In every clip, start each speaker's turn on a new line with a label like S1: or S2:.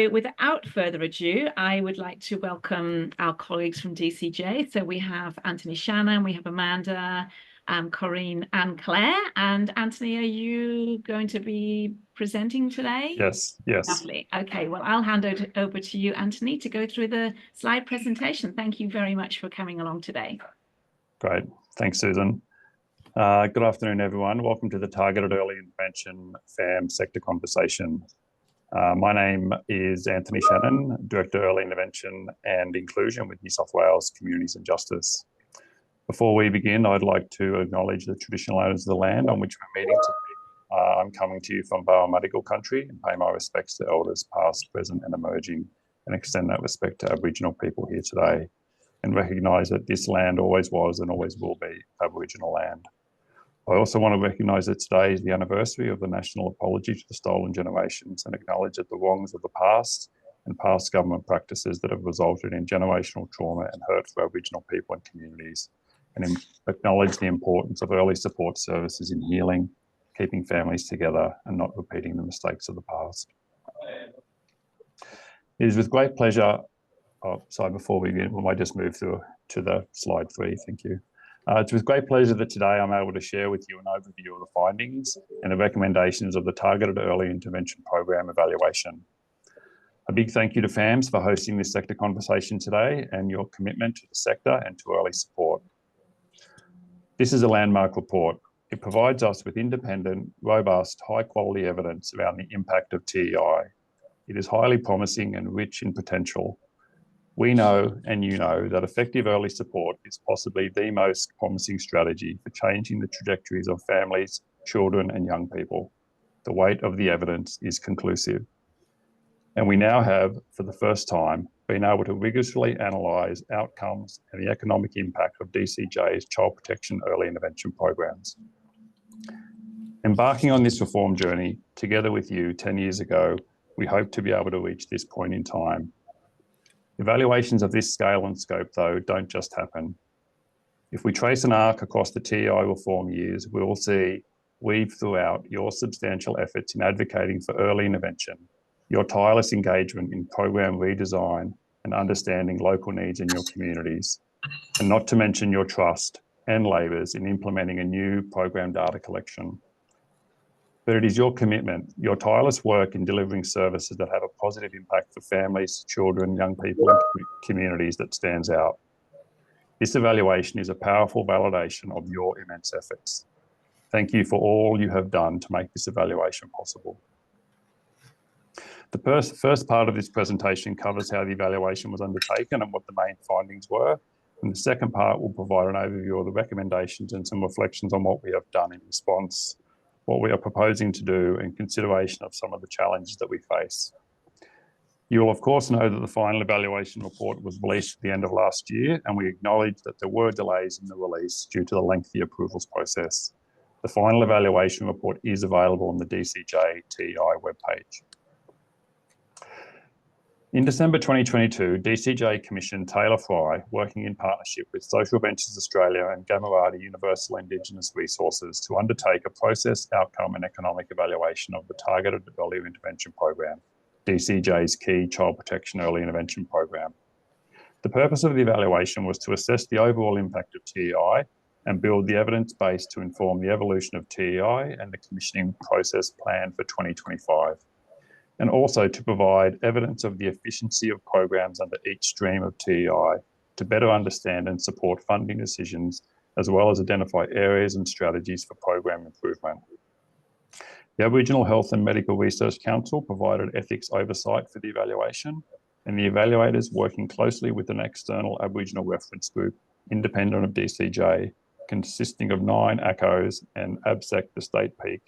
S1: So without further ado, I would like to welcome our colleagues from DCJ. So we have Anthony Shannon, we have Amanda, Corinne and Claire. And Anthony, are you going to be presenting today?
S2: Yes.
S1: Lovely. Okay, well, I'll hand over to you, Anthony, to go through the slide presentation. Thank you very much for coming along today.
S2: Great. Thanks, Susan. Good afternoon, everyone. Welcome to the Targeted Early Intervention FAM sector conversation. My name is Anthony Shannon, Director Early Intervention and Inclusion with New South Wales Communities and Justice. Before we begin, I'd like to acknowledge the traditional owners of the land on which we're meeting today. I'm coming to you from Madigal country and pay my respects to elders past, present and emerging, and extend that respect to Aboriginal people here today, and recognise that this land always was and always will be Aboriginal land. I also want to recognise that today is the anniversary of the National Apology to the Stolen Generations and acknowledge that the wrongs of the past and past government practices that have resulted in generational trauma and hurt for Aboriginal people and communities, and acknowledge the importance of early support services in healing, keeping families together and not repeating the mistakes of the past. It is with great pleasure, before we begin, we might just move through to the slide 3, thank you. It's with great pleasure that today I'm able to share with you an overview of the findings and the recommendations of the Targeted Early Intervention Program evaluation. A big thank you to FAMS for hosting this sector conversation today and your commitment to the sector and to early support. This is a landmark report. It provides us with independent, robust, high quality evidence around the impact of TEI. It is highly promising and rich in potential. We know, and you know, that effective early support is possibly the most promising strategy for changing the trajectories of families, children and young people. The weight of the evidence is conclusive. And we now have, for the first time, been able to rigorously analyse outcomes and the economic impact of DCJ's child protection early intervention programs. Embarking on this reform journey, together with you 10 years ago, we hope to be able to reach this point in time. Evaluations of this scale and scope, though, don't just happen. If we trace an arc across the TEI reform years, we will see weave throughout your substantial efforts in advocating for early intervention, your tireless engagement in program redesign and understanding local needs in your communities, and not to mention your trust and labours in implementing a new program data collection. But it is your commitment, your tireless work in delivering services that have a positive impact for families, children, young people and communities that stands out. This evaluation is a powerful validation of your immense efforts. Thank you for all you have done to make this evaluation possible. The first part of this presentation covers how the evaluation was undertaken and what the main findings were. And the second part will provide an overview of the recommendations and some reflections on what we have done in response, what we are proposing to do, and consideration of some of the challenges that we face. You will of course know that the final evaluation report was released at the end of last year, and we acknowledge that there were delays in the release due to the lengthy approvals process. The final evaluation report is available on the DCJ TEI webpage. In December 2022, DCJ commissioned Taylor Fry, working in partnership with Social Ventures Australia and Gamarati Universal Indigenous Resources, to undertake a process, outcome and economic evaluation of the Targeted Early Intervention Program, DCJ's key child protection early intervention program. The purpose of the evaluation was to assess the overall impact of TEI and build the evidence base to inform the evolution of TEI and the commissioning process plan for 2025. And also to provide evidence of the efficiency of programs under each stream of TEI to better understand and support funding decisions, as well as identify areas and strategies for program improvement. The Aboriginal Health and Medical Research Council provided ethics oversight for the evaluation, and the evaluators, working closely with an external Aboriginal reference group, independent of DCJ, consisting of 9 ACOs and ABSEC the state peak,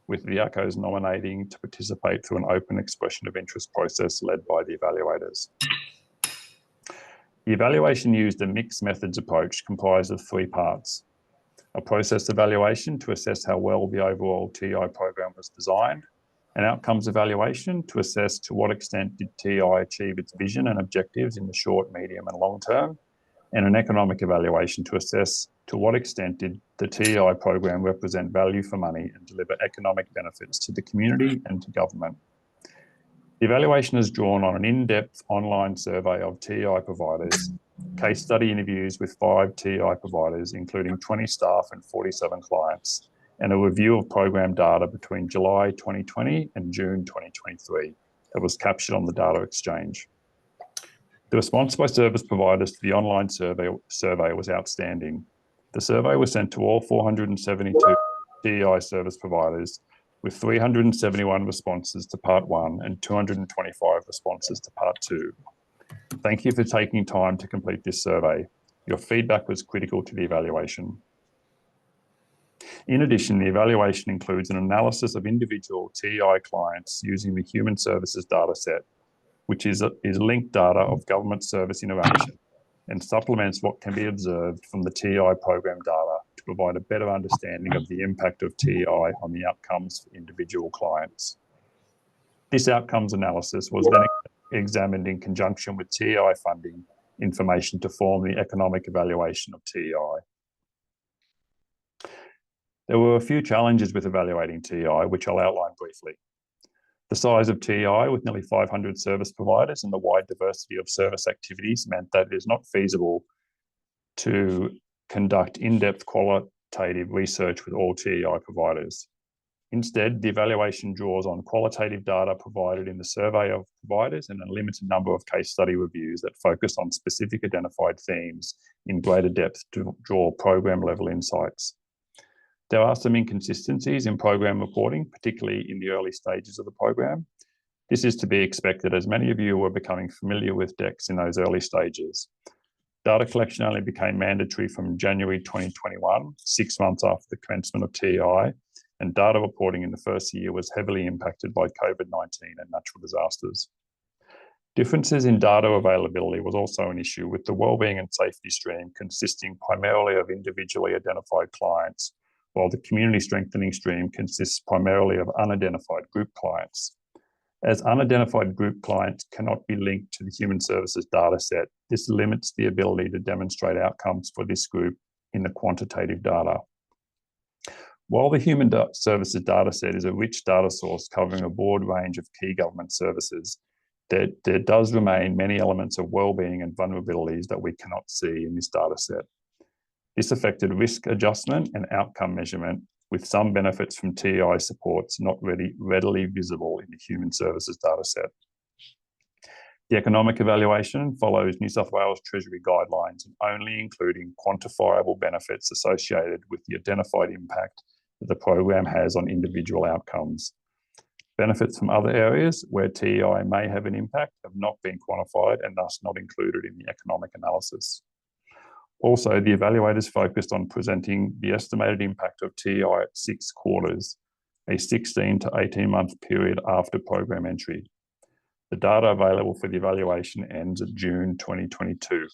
S2: with the ACOs nominating to participate through an open expression of interest process led by the evaluators. The evaluation used a mixed methods approach comprised of 3 parts: a process evaluation to assess how well the overall TEI program was designed, an outcomes evaluation to assess to what extent did TEI achieve its vision and objectives in the short, medium and long term, and an economic evaluation to assess to what extent did the TEI program represent value for money and deliver economic benefits to the community and to government. The evaluation is drawn on an in-depth online survey of TEI providers, case study interviews with 5 TEI providers, including 20 staff and 47 clients, and a review of program data between July 2020 and June 2023 that was captured on the data exchange. The response by service providers to the online survey was outstanding. The survey was sent to all 472 TEI service providers, with 371 responses to part 1 and 225 responses to part 2. Thank you for taking time to complete this survey. Your feedback was critical to the evaluation. In addition, the evaluation includes an analysis of individual TEI clients using the Human Services dataset, which is linked data of government service interaction, and supplements what can be observed from the TEI program data to provide a better understanding of the impact of TEI on the outcomes for individual clients. This outcomes analysis was then examined in conjunction with TEI funding information to form the economic evaluation of TEI. There were a few challenges with evaluating TEI, which I'll outline briefly. The size of TEI, with nearly 500 service providers and the wide diversity of service activities, meant that it is not feasible to conduct in-depth qualitative research with all TEI providers. Instead, the evaluation draws on qualitative data provided in the survey of providers and a limited number of case study reviews that focus on specific identified themes in greater depth to draw program-level insights. There are some inconsistencies in program reporting, particularly in the early stages of the program. This is to be expected, as many of you were becoming familiar with DECs in those early stages. Data collection only became mandatory from January 2021, 6 months after the commencement of TEI, and data reporting in the first year was heavily impacted by COVID-19 and natural disasters. Differences in data availability was also an issue, with the wellbeing and safety stream consisting primarily of individually identified clients, while the community strengthening stream consists primarily of unidentified group clients. As unidentified group clients cannot be linked to the Human Services dataset, this limits the ability to demonstrate outcomes for this group in the quantitative data. While the Human Services dataset is a rich data source covering a broad range of key government services, there does remain many elements of wellbeing and vulnerabilities that we cannot see in this dataset. This affected risk adjustment and outcome measurement, with some benefits from TEI supports not readily visible in the Human Services dataset. The economic evaluation follows New South Wales Treasury guidelines and only including quantifiable benefits associated with the identified impact that the program has on individual outcomes. Benefits from other areas where TEI may have an impact have not been quantified and thus not included in the economic analysis. Also, the evaluators focused on presenting the estimated impact of TEI at 6 quarters, a 16 to 18-month period after program entry. The data available for the evaluation ends at June 2022.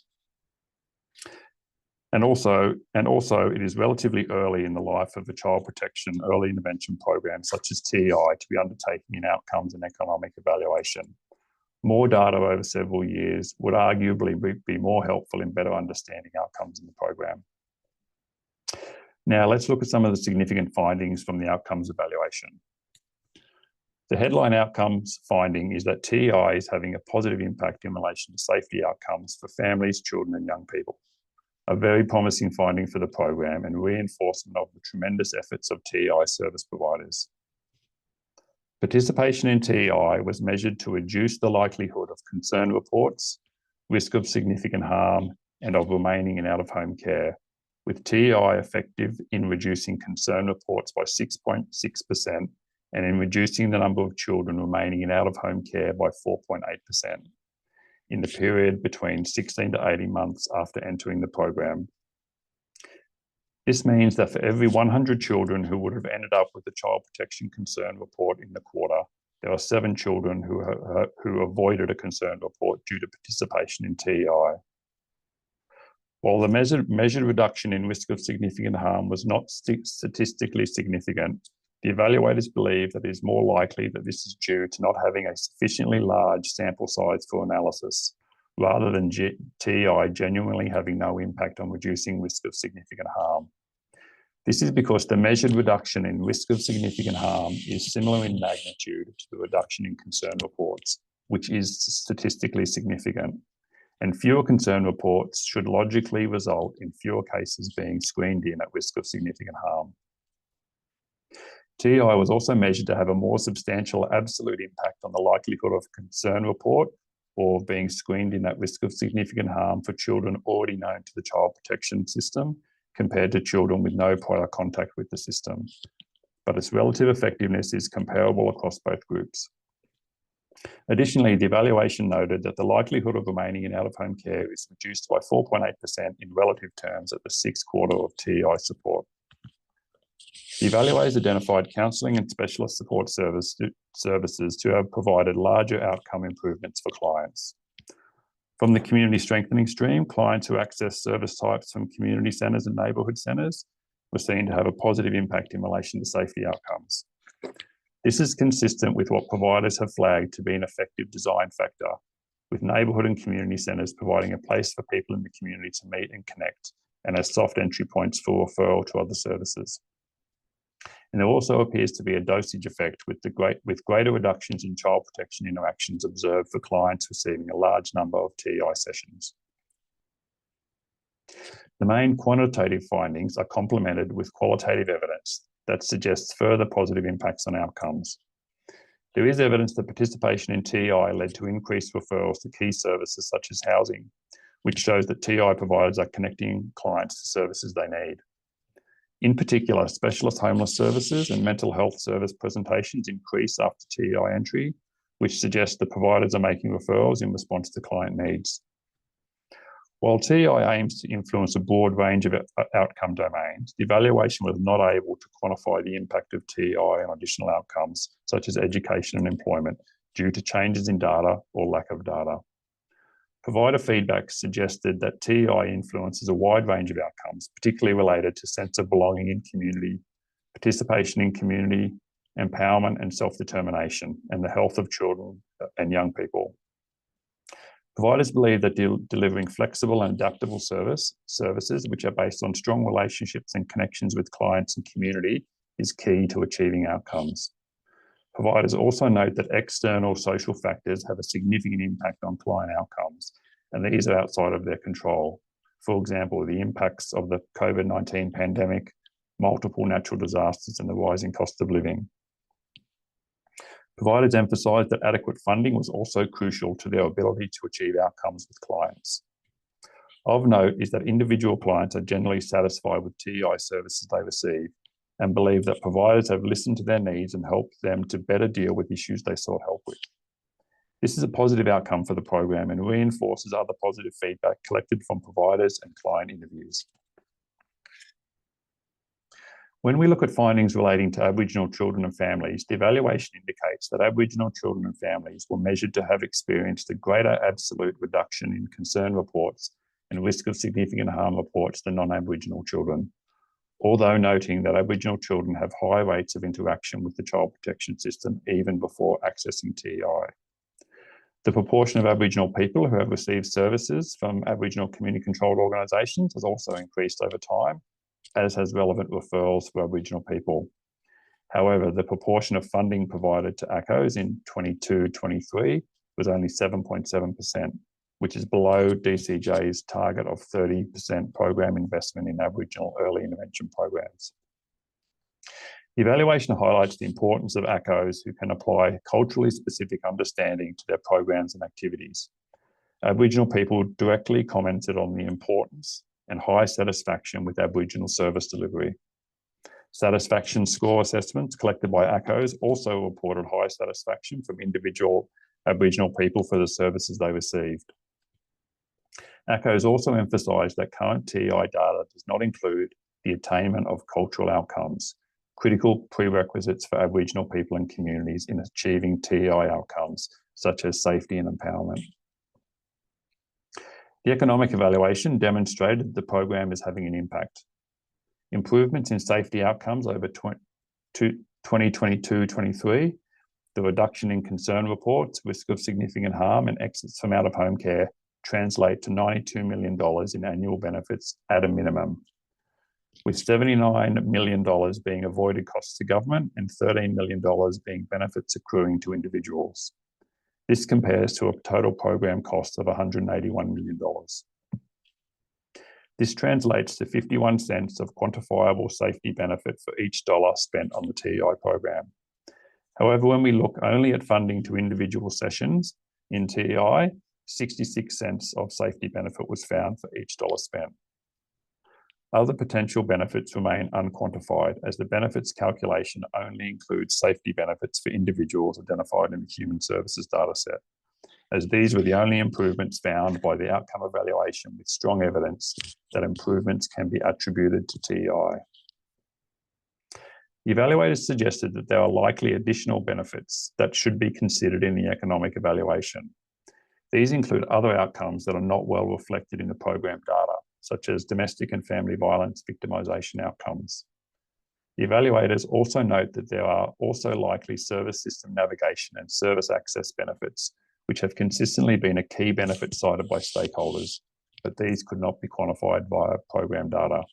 S2: And also, it is relatively early in the life of a child protection early intervention program such as TEI to be undertaking an outcomes and economic evaluation. More data over several years would arguably be more helpful in better understanding outcomes in the program. Now let's look at some of the significant findings from the outcomes evaluation. The headline outcomes finding is that TEI is having a positive impact in relation to safety outcomes for families, children and young people. A very promising finding for the program and reinforcement of the tremendous efforts of TEI service providers. Participation in TEI was measured to reduce the likelihood of concern reports, risk of significant harm, and of remaining in out-of-home care, with TEI effective in reducing concern reports by 6.6% and in reducing the number of children remaining in out-of-home care by 4.8% in the period between 16 to 18 months after entering the program. This means that for every 100 children who would have ended up with a child protection concern report in the quarter, there are 7 children who avoided a concern report due to participation in TEI. While the measured reduction in risk of significant harm was not statistically significant, the evaluators believe that it is more likely that this is due to not having a sufficiently large sample size for analysis, rather than TEI genuinely having no impact on reducing risk of significant harm. This is because the measured reduction in risk of significant harm is similar in magnitude to the reduction in concern reports, which is statistically significant. And fewer concern reports should logically result in fewer cases being screened in at risk of significant harm. TEI was also measured to have a more substantial absolute impact on the likelihood of concern report or being screened in at risk of significant harm for children already known to the child protection system compared to children with no prior contact with the system. But its relative effectiveness is comparable across both groups. Additionally, the evaluation noted that the likelihood of remaining in out-of-home care is reduced by 4.8% in relative terms at the sixth quarter of TEI support. The evaluators identified counselling and specialist support services to have provided larger outcome improvements for clients. From the community strengthening stream, clients who access service types from community centres and neighbourhood centres were seen to have a positive impact in relation to safety outcomes. This is consistent with what providers have flagged to be an effective design factor, with neighbourhood and community centres providing a place for people in the community to meet and connect, and as soft entry points for referral to other services. And there also appears to be a dosage effect with greater reductions in child protection interactions observed for clients receiving a large number of TEI sessions. The main quantitative findings are complemented with qualitative evidence that suggests further positive impacts on outcomes. There is evidence that participation in TEI led to increased referrals to key services such as housing, which shows that TEI providers are connecting clients to services they need. In particular, specialist homeless services and mental health service presentations increase after TEI entry, which suggests that providers are making referrals in response to client needs. While TEI aims to influence a broad range of outcome domains, the evaluation was not able to quantify the impact of TEI on additional outcomes, such as education and employment, due to changes in data or lack of data. Provider feedback suggested that TEI influences a wide range of outcomes, particularly related to sense of belonging in community, participation in community, empowerment and self-determination, and the health of children and young people. Providers believe that delivering flexible and adaptable services which are based on strong relationships and connections with clients and community is key to achieving outcomes. Providers also note that external social factors have a significant impact on client outcomes, and these are outside of their control. For example, the impacts of the COVID-19 pandemic, multiple natural disasters, and the rising cost of living. Providers emphasised that adequate funding was also crucial to their ability to achieve outcomes with clients. Of note is that individual clients are generally satisfied with TEI services they receive and believe that providers have listened to their needs and helped them to better deal with issues they sought help with. This is a positive outcome for the program and reinforces other positive feedback collected from providers and client interviews. When we look at findings relating to Aboriginal children and families, the evaluation indicates that Aboriginal children and families were measured to have experienced a greater absolute reduction in concern reports and risk of significant harm reports than non-Aboriginal children, although noting that Aboriginal children have high rates of interaction with the child protection system even before accessing TEI. The proportion of Aboriginal people who have received services from Aboriginal community-controlled organisations has also increased over time, as has relevant referrals for Aboriginal people. However, the proportion of funding provided to ACOs in 22-23 was only 7.7%, which is below DCJ's target of 30% program investment in Aboriginal early intervention programs. The evaluation highlights the importance of ACOs who can apply culturally specific understanding to their programs and activities. Aboriginal people directly commented on the importance and high satisfaction with Aboriginal service delivery. Satisfaction score assessments collected by ACOs also reported high satisfaction from individual Aboriginal people for the services they received. ACOs also emphasised that current TEI data does not include the attainment of cultural outcomes, critical prerequisites for Aboriginal people and communities in achieving TEI outcomes, such as safety and empowerment. The economic evaluation demonstrated the program is having an impact. Improvements in safety outcomes over 2022-23, the reduction in concern reports, risk of significant harm and exits from out-of-home care translate to $92 million in annual benefits at a minimum. with $79 million being avoided costs to government and $13 million being benefits accruing to individuals. This compares to a total program cost of $181 million. This translates to 51 cents of quantifiable safety benefit for each dollar spent on the TEI program. However, when we look only at funding to individual sessions in TEI, 66 cents of safety benefit was found for each dollar spent. Other potential benefits remain unquantified, as the benefits calculation only includes safety benefits for individuals identified in the Human Services dataset, as these were the only improvements found by the outcome evaluation with strong evidence that improvements can be attributed to TEI. The evaluators suggested that there are likely additional benefits that should be considered in the economic evaluation. These include other outcomes that are not well reflected in the program data, such as domestic and family violence victimisation outcomes. The evaluators also note that there are also likely service system navigation and service access benefits, which have consistently been a key benefit cited by stakeholders, but these could not be quantified via program data.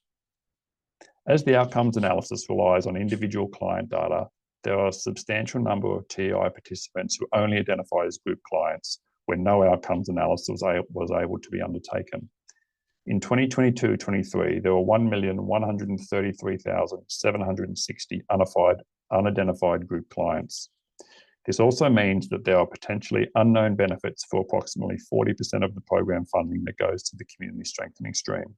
S2: As the outcomes analysis relies on individual client data, there are a substantial number of TEI participants who only identify as group clients when no outcomes analysis was able to be undertaken. In 2022-23, there were 1,133,760 unidentified group clients. This also means that there are potentially unknown benefits for approximately 40% of the program funding that goes to the community strengthening stream.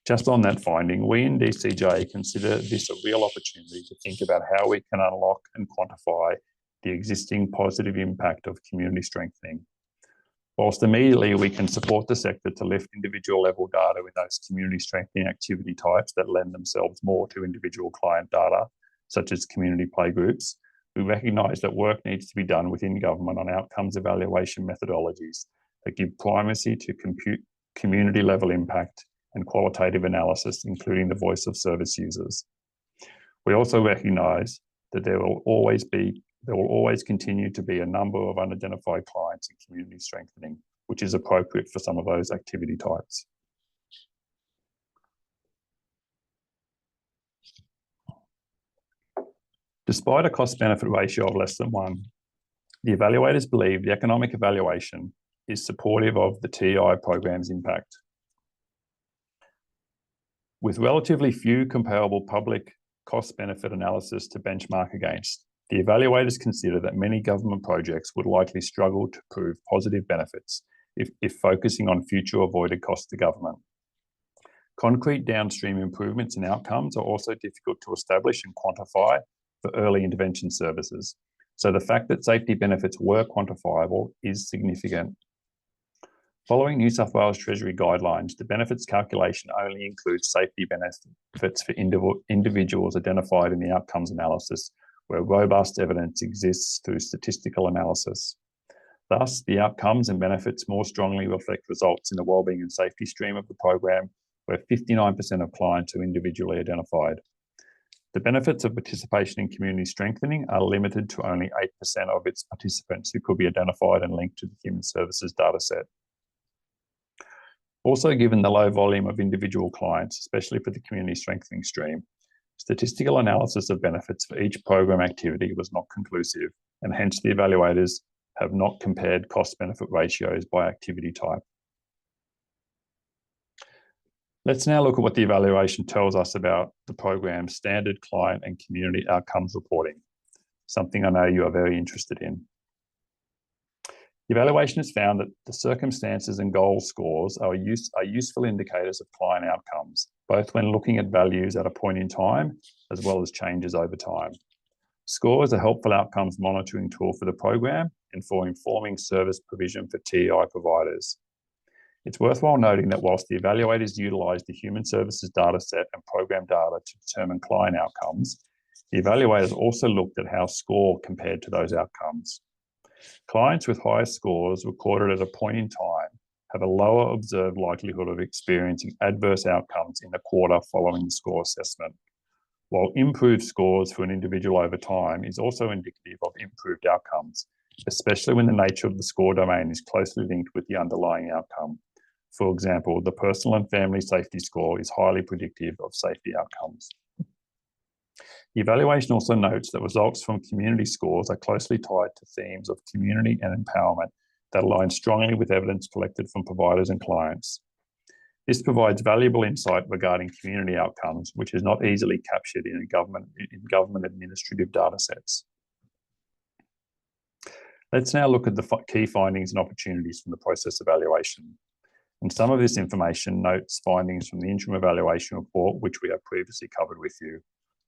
S2: Just on that finding, we in DCJ consider this a real opportunity to think about how we can unlock and quantify the existing positive impact of community strengthening. Whilst immediately we can support the sector to lift individual level data with those community strengthening activity types that lend themselves more to individual client data, such as community playgroups, we recognise that work needs to be done within government on outcomes evaluation methodologies that give primacy to community level impact and qualitative analysis, including the voice of service users. We also recognise that there will always continue to be a number of unidentified clients in community strengthening, which is appropriate for some of those activity types. Despite a cost-benefit ratio of less than 1, the evaluators believe the economic evaluation is supportive of the TEI program's impact. With relatively few comparable public cost-benefit analysis to benchmark against, the evaluators consider that many government projects would likely struggle to prove positive benefits if focusing on future avoided costs to government. Concrete downstream improvements in outcomes are also difficult to establish and quantify for early intervention services, so the fact that safety benefits were quantifiable is significant. Following New South Wales Treasury guidelines, the benefits calculation only includes safety benefits for individuals identified in the outcomes analysis, where robust evidence exists through statistical analysis. Thus, the outcomes and benefits more strongly reflect results in the wellbeing and safety stream of the program, where 59% of clients are individually identified. The benefits of participation in community strengthening are limited to only 8% of its participants who could be identified and linked to the Human Services dataset. Also, given the low volume of individual clients, especially for the community strengthening stream, statistical analysis of benefits for each program activity was not conclusive, and hence the evaluators have not compared cost-benefit ratios by activity type. Let's now look at what the evaluation tells us about the program's standard client and community outcomes reporting, something I know you are very interested in. The evaluation has found that the circumstances and goal scores are useful indicators of client outcomes, both when looking at values at a point in time, as well as changes over time. Scores are a helpful outcomes monitoring tool for the program and for informing service provision for TEI providers. It's worthwhile noting that whilst the evaluators utilised the Human Services dataset and program data to determine client outcomes, the evaluators also looked at how score compared to those outcomes. Clients with higher scores recorded at a point in time have a lower observed likelihood of experiencing adverse outcomes in the quarter following the score assessment, while improved scores for an individual over time is also indicative of improved outcomes, especially when the nature of the score domain is closely linked with the underlying outcome. For example, the personal and family safety score is highly predictive of safety outcomes. The evaluation also notes that results from community scores are closely tied to themes of community and empowerment that align strongly with evidence collected from providers and clients. This provides valuable insight regarding community outcomes, which is not easily captured in government administrative data sets. Let's now look at the key findings and opportunities from the process evaluation. And some of this information notes findings from the interim evaluation report, which we have previously covered with you.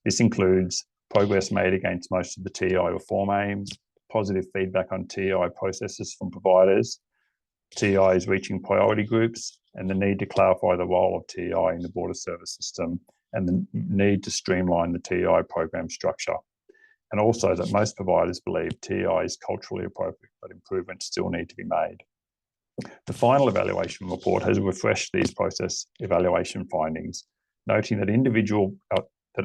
S2: This includes progress made against most of the TEI reform aims, positive feedback on TEI processes from providers, TEIs reaching priority groups, and the need to clarify the role of TEI in the broader service system, and the need to streamline the TEI program structure. And also that most providers believe TEI is culturally appropriate, but improvements still need to be made. The final evaluation report has refreshed these process evaluation findings, noting that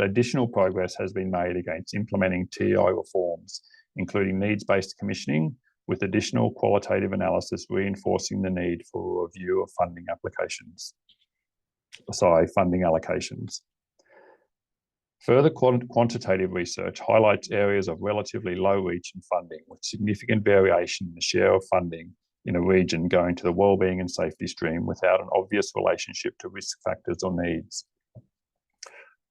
S2: additional progress has been made against implementing TEI reforms, including needs-based commissioning, with additional qualitative analysis reinforcing the need for a review of funding allocations. Further quantitative research highlights areas of relatively low reach in funding, with significant variation in the share of funding in a region going to the wellbeing and safety stream without an obvious relationship to risk factors or needs.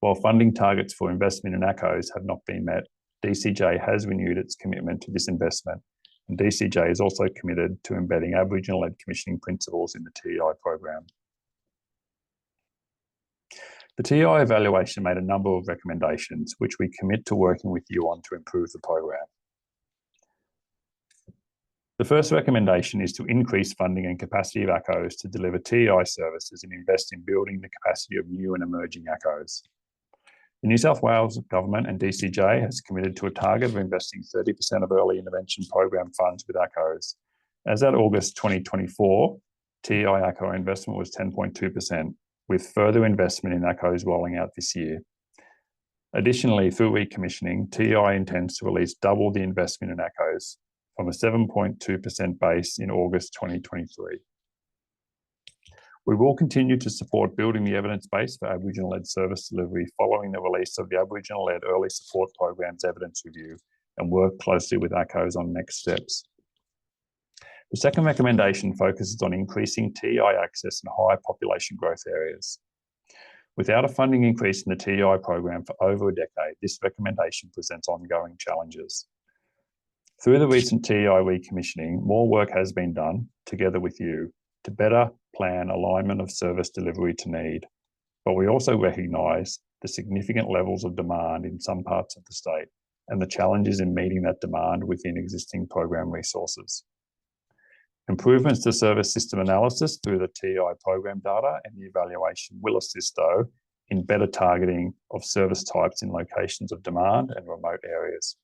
S2: While funding targets for investment in ACOs have not been met, DCJ has renewed its commitment to this investment, and DCJ is also committed to embedding Aboriginal-led commissioning principles in the TEI program. The TEI evaluation made a number of recommendations, which we commit to working with you on to improve the program. The first recommendation is to increase funding and capacity of ACOs to deliver TEI services and invest in building the capacity of new and emerging ACOs. The New South Wales Government and DCJ has committed to a target of investing 30% of early intervention program funds with ACOs. As at August 2024, TEI ACO investment was 10.2%, with further investment in ACOs rolling out this year. Additionally, through recommissioning, TEI intends to release double the investment in ACOs from a 7.2% base in August 2023. We will continue to support building the evidence base for Aboriginal-led service delivery following the release of the Aboriginal-led Early Support Program's evidence review, and work closely with ACOs on next steps. The second recommendation focuses on increasing TEI access in high population growth areas. Without a funding increase in the TEI program for over a decade, this recommendation presents ongoing challenges. Through the recent TEI recommissioning, more work has been done, together with you, to better plan alignment of service delivery to need. But we also recognise the significant levels of demand in some parts of the state and the challenges in meeting that demand within existing program resources. Improvements to service system analysis through the TEI program data and the evaluation will assist, though, in better targeting of service types in locations of demand and remote areas.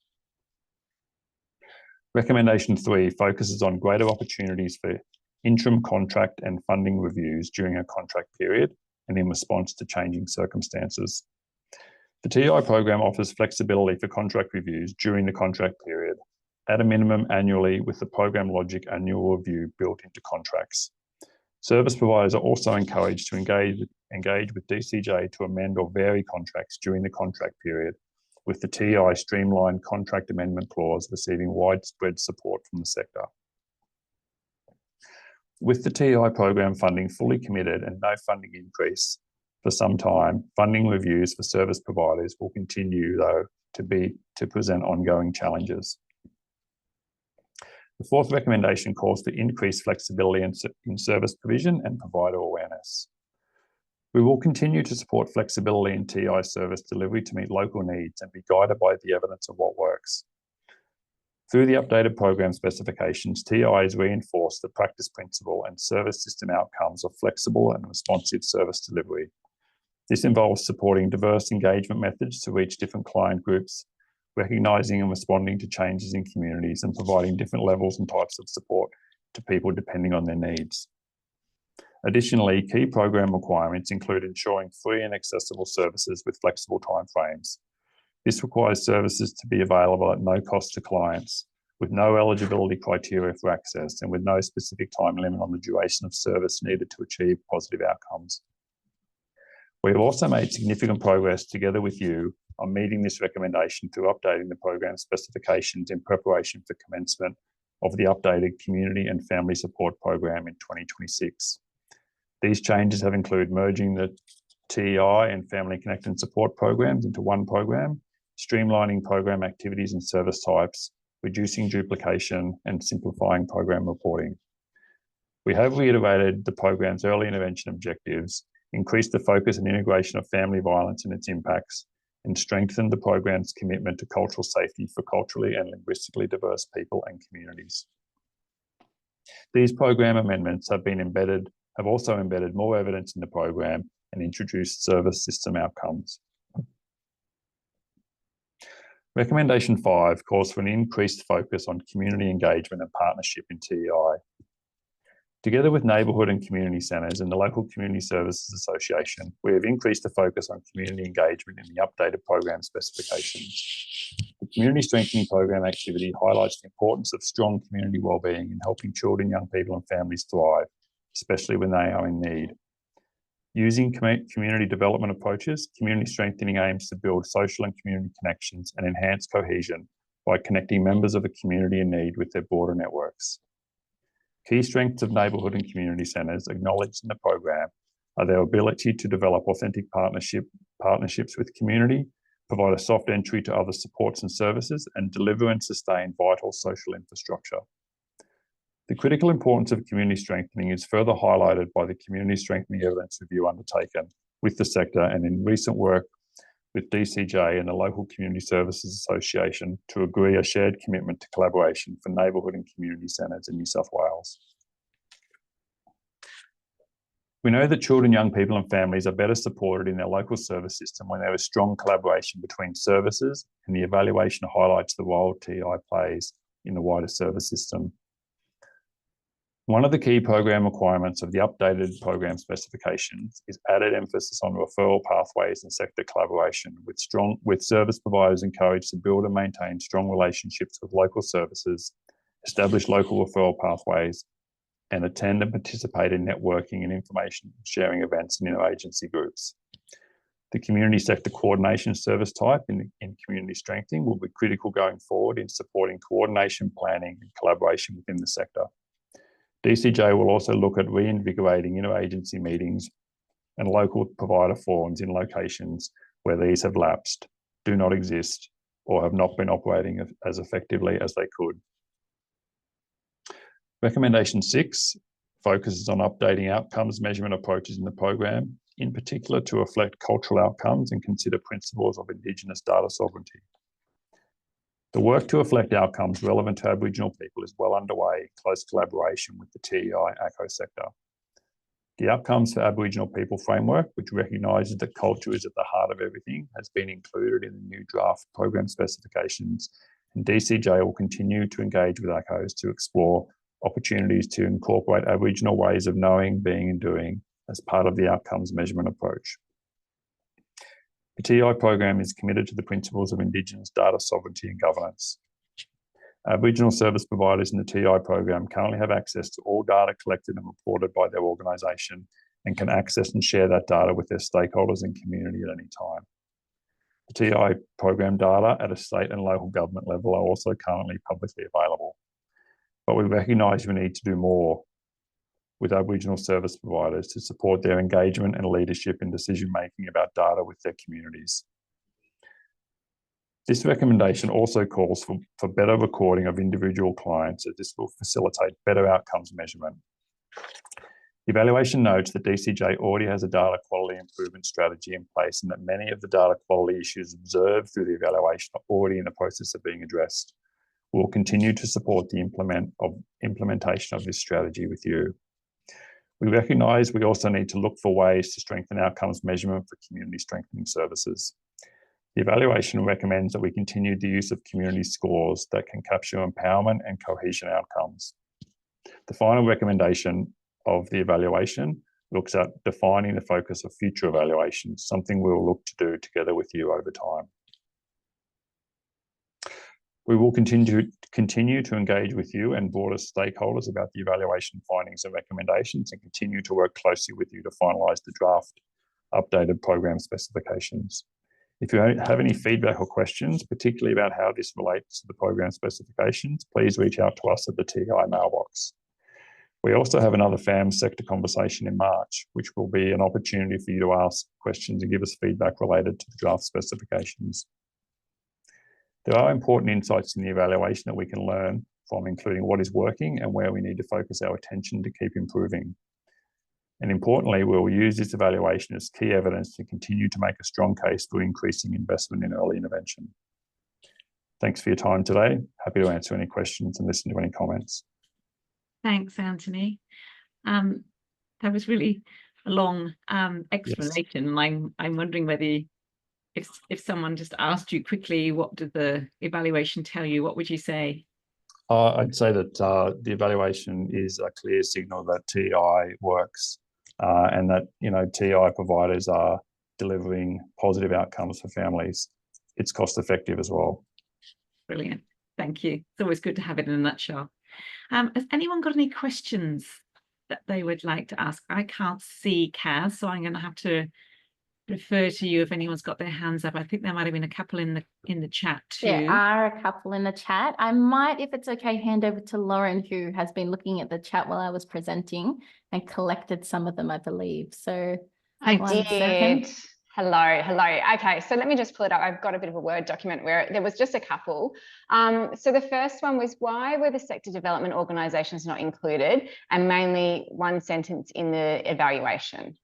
S2: Recommendation 3 focuses on greater opportunities for interim contract and funding reviews during a contract period and in response to changing circumstances. The TEI program offers flexibility for contract reviews during the contract period, at a minimum annually, with the program logic annual review built into contracts. Service providers are also encouraged to engage with DCJ to amend or vary contracts during the contract period, with the TEI streamlined contract amendment clause receiving widespread support from the sector. With the TEI program funding fully committed and no funding increase for some time, funding reviews for service providers will continue, though, to present ongoing challenges. The fourth recommendation calls for increased flexibility in service provision and provider awareness. We will continue to support flexibility in TEI service delivery to meet local needs and be guided by the evidence of what works. Through the updated program specifications, TEIs reinforce the practice principle and service system outcomes of flexible and responsive service delivery. This involves supporting diverse engagement methods to reach different client groups, recognising and responding to changes in communities, and providing different levels and types of support to people depending on their needs. Additionally, key program requirements include ensuring free and accessible services with flexible timeframes. This requires services to be available at no cost to clients, with no eligibility criteria for access and with no specific time limit on the duration of service needed to achieve positive outcomes. We have also made significant progress together with you on meeting this recommendation through updating the program specifications in preparation for commencement of the updated Community and Family Support Program in 2026. These changes have included merging the TEI and Family Connect and Support programs into one program, streamlining program activities and service types, reducing duplication, and simplifying program reporting. We have reiterated the program's early intervention objectives, increased the focus and integration of family violence and its impacts, and strengthened the program's commitment to cultural safety for culturally and linguistically diverse people and communities. These program amendments have also embedded more evidence in the program and introduced service system outcomes. Recommendation 5 calls for an increased focus on community engagement and partnership in TEI. Together with neighbourhood and community centres and the Local Community Services Association, we have increased the focus on community engagement in the updated program specifications. The Community Strengthening Program activity highlights the importance of strong community wellbeing in helping children, young people and families thrive, especially when they are in need. Using community development approaches, community strengthening aims to build social and community connections and enhance cohesion by connecting members of a community in need with their broader networks. Key strengths of neighbourhood and community centres acknowledged in the program are their ability to develop authentic partnerships with community, provide a soft entry to other supports and services, and deliver and sustain vital social infrastructure. The critical importance of community strengthening is further highlighted by the community strengthening evidence review undertaken with the sector and in recent work with DCJ and the Local Community Services Association to agree a shared commitment to collaboration for neighbourhood and community centres in New South Wales. We know that children, young people and families are better supported in their local service system when there is strong collaboration between services, and the evaluation highlights the role TEI plays in the wider service system. One of the key program requirements of the updated program specifications is added emphasis on referral pathways and sector collaboration, with service providers encouraged to build and maintain strong relationships with local services, establish local referral pathways, and attend and participate in networking and information sharing events and interagency groups. The community sector coordination service type in community strengthening will be critical going forward in supporting coordination, planning and collaboration within the sector. DCJ will also look at reinvigorating interagency meetings and local provider forums in locations where these have lapsed, do not exist, or have not been operating as effectively as they could. Recommendation 6 focuses on updating outcomes measurement approaches in the program, in particular to reflect cultural outcomes and consider principles of Indigenous data sovereignty. The work to reflect outcomes relevant to Aboriginal people is well underway in close collaboration with the TEI ACO sector. The Outcomes for Aboriginal People framework, which recognises that culture is at the heart of everything, has been included in the new draft program specifications, and DCJ will continue to engage with ACOs to explore opportunities to incorporate Aboriginal ways of knowing, being and doing as part of the outcomes measurement approach. The TEI program is committed to the principles of Indigenous data sovereignty and governance. Aboriginal service providers in the TEI program currently have access to all data collected and reported by their organisation and can access and share that data with their stakeholders and community at any time. The TEI program data at a state and local government level are also currently publicly available. But we recognise we need to do more with Aboriginal service providers to support their engagement and leadership in decision-making about data with their communities. This recommendation also calls for better recording of individual clients, as this will facilitate better outcomes measurement. The evaluation notes that DCJ already has a data quality improvement strategy in place and that many of the data quality issues observed through the evaluation are already in the process of being addressed. We will continue to support the implementation of this strategy with you. We recognise we also need to look for ways to strengthen outcomes measurement for community strengthening services. The evaluation recommends that we continue the use of community scores that can capture empowerment and cohesion outcomes. The final recommendation of the evaluation looks at defining the focus of future evaluations, something we will look to do together with you over time. We will continue to engage with you and broader stakeholders about the evaluation findings and recommendations, and continue to work closely with you to finalise the draft updated program specifications. If you have any feedback or questions, particularly about how this relates to the program specifications, please reach out to us at the TEI mailbox. We also have another FAM sector conversation in March, which will be an opportunity for you to ask questions and give us feedback related to the draft specifications. There are important insights in the evaluation that we can learn from, including what is working and where we need to focus our attention to keep improving. And importantly, we'll use this evaluation as key evidence to continue to make a strong case for increasing investment in early intervention. Thanks for your time today. Happy to answer any questions and listen to any comments.
S1: Thanks, Anthony. That was really a long explanation. Yes. I'm wondering whether if someone just asked you quickly, what did the evaluation tell you, what would you say?
S2: I'd say that the evaluation is a clear signal that TEI works, and that TEI providers are delivering positive outcomes for families. It's cost effective as well.
S1: Brilliant. Thank you. It's always good to have it in a nutshell. Has anyone got any questions that they would like to ask? I can't see Kaz, so I'm going to have to refer to you if anyone's got their hands up. I think there might have been a couple in the chat too.
S3: There are a couple in the chat. I might, if it's okay, hand over to Lauren, who has been looking at the chat while I was presenting and collected some of them, I believe. So
S4: I did. Hello. Okay, so let me just pull it up. I've got a bit of a Word document where there was just a couple. So the first one was, why were the sector development organisations not included, and mainly one sentence in the evaluation?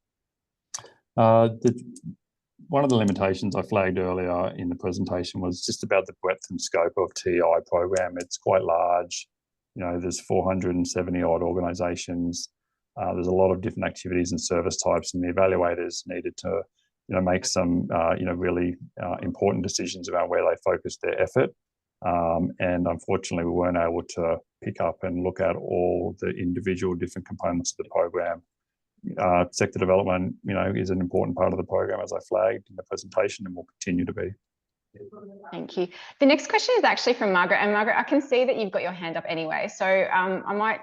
S2: One of the limitations I flagged earlier in the presentation was just about the breadth and scope of TEI program. It's quite large. There's 470 odd organisations. There's a lot of different activities and service types, and the evaluators needed to make some really important decisions about where they focused their effort. And unfortunately, we weren't able to pick up and look at all the individual different components of the program. Sector development, is an important part of the program, as I flagged in the presentation, and will continue to be.
S4: Thank you. The next question is actually from Margaret. And Margaret, I can see that you've got your hand up anyway, so I might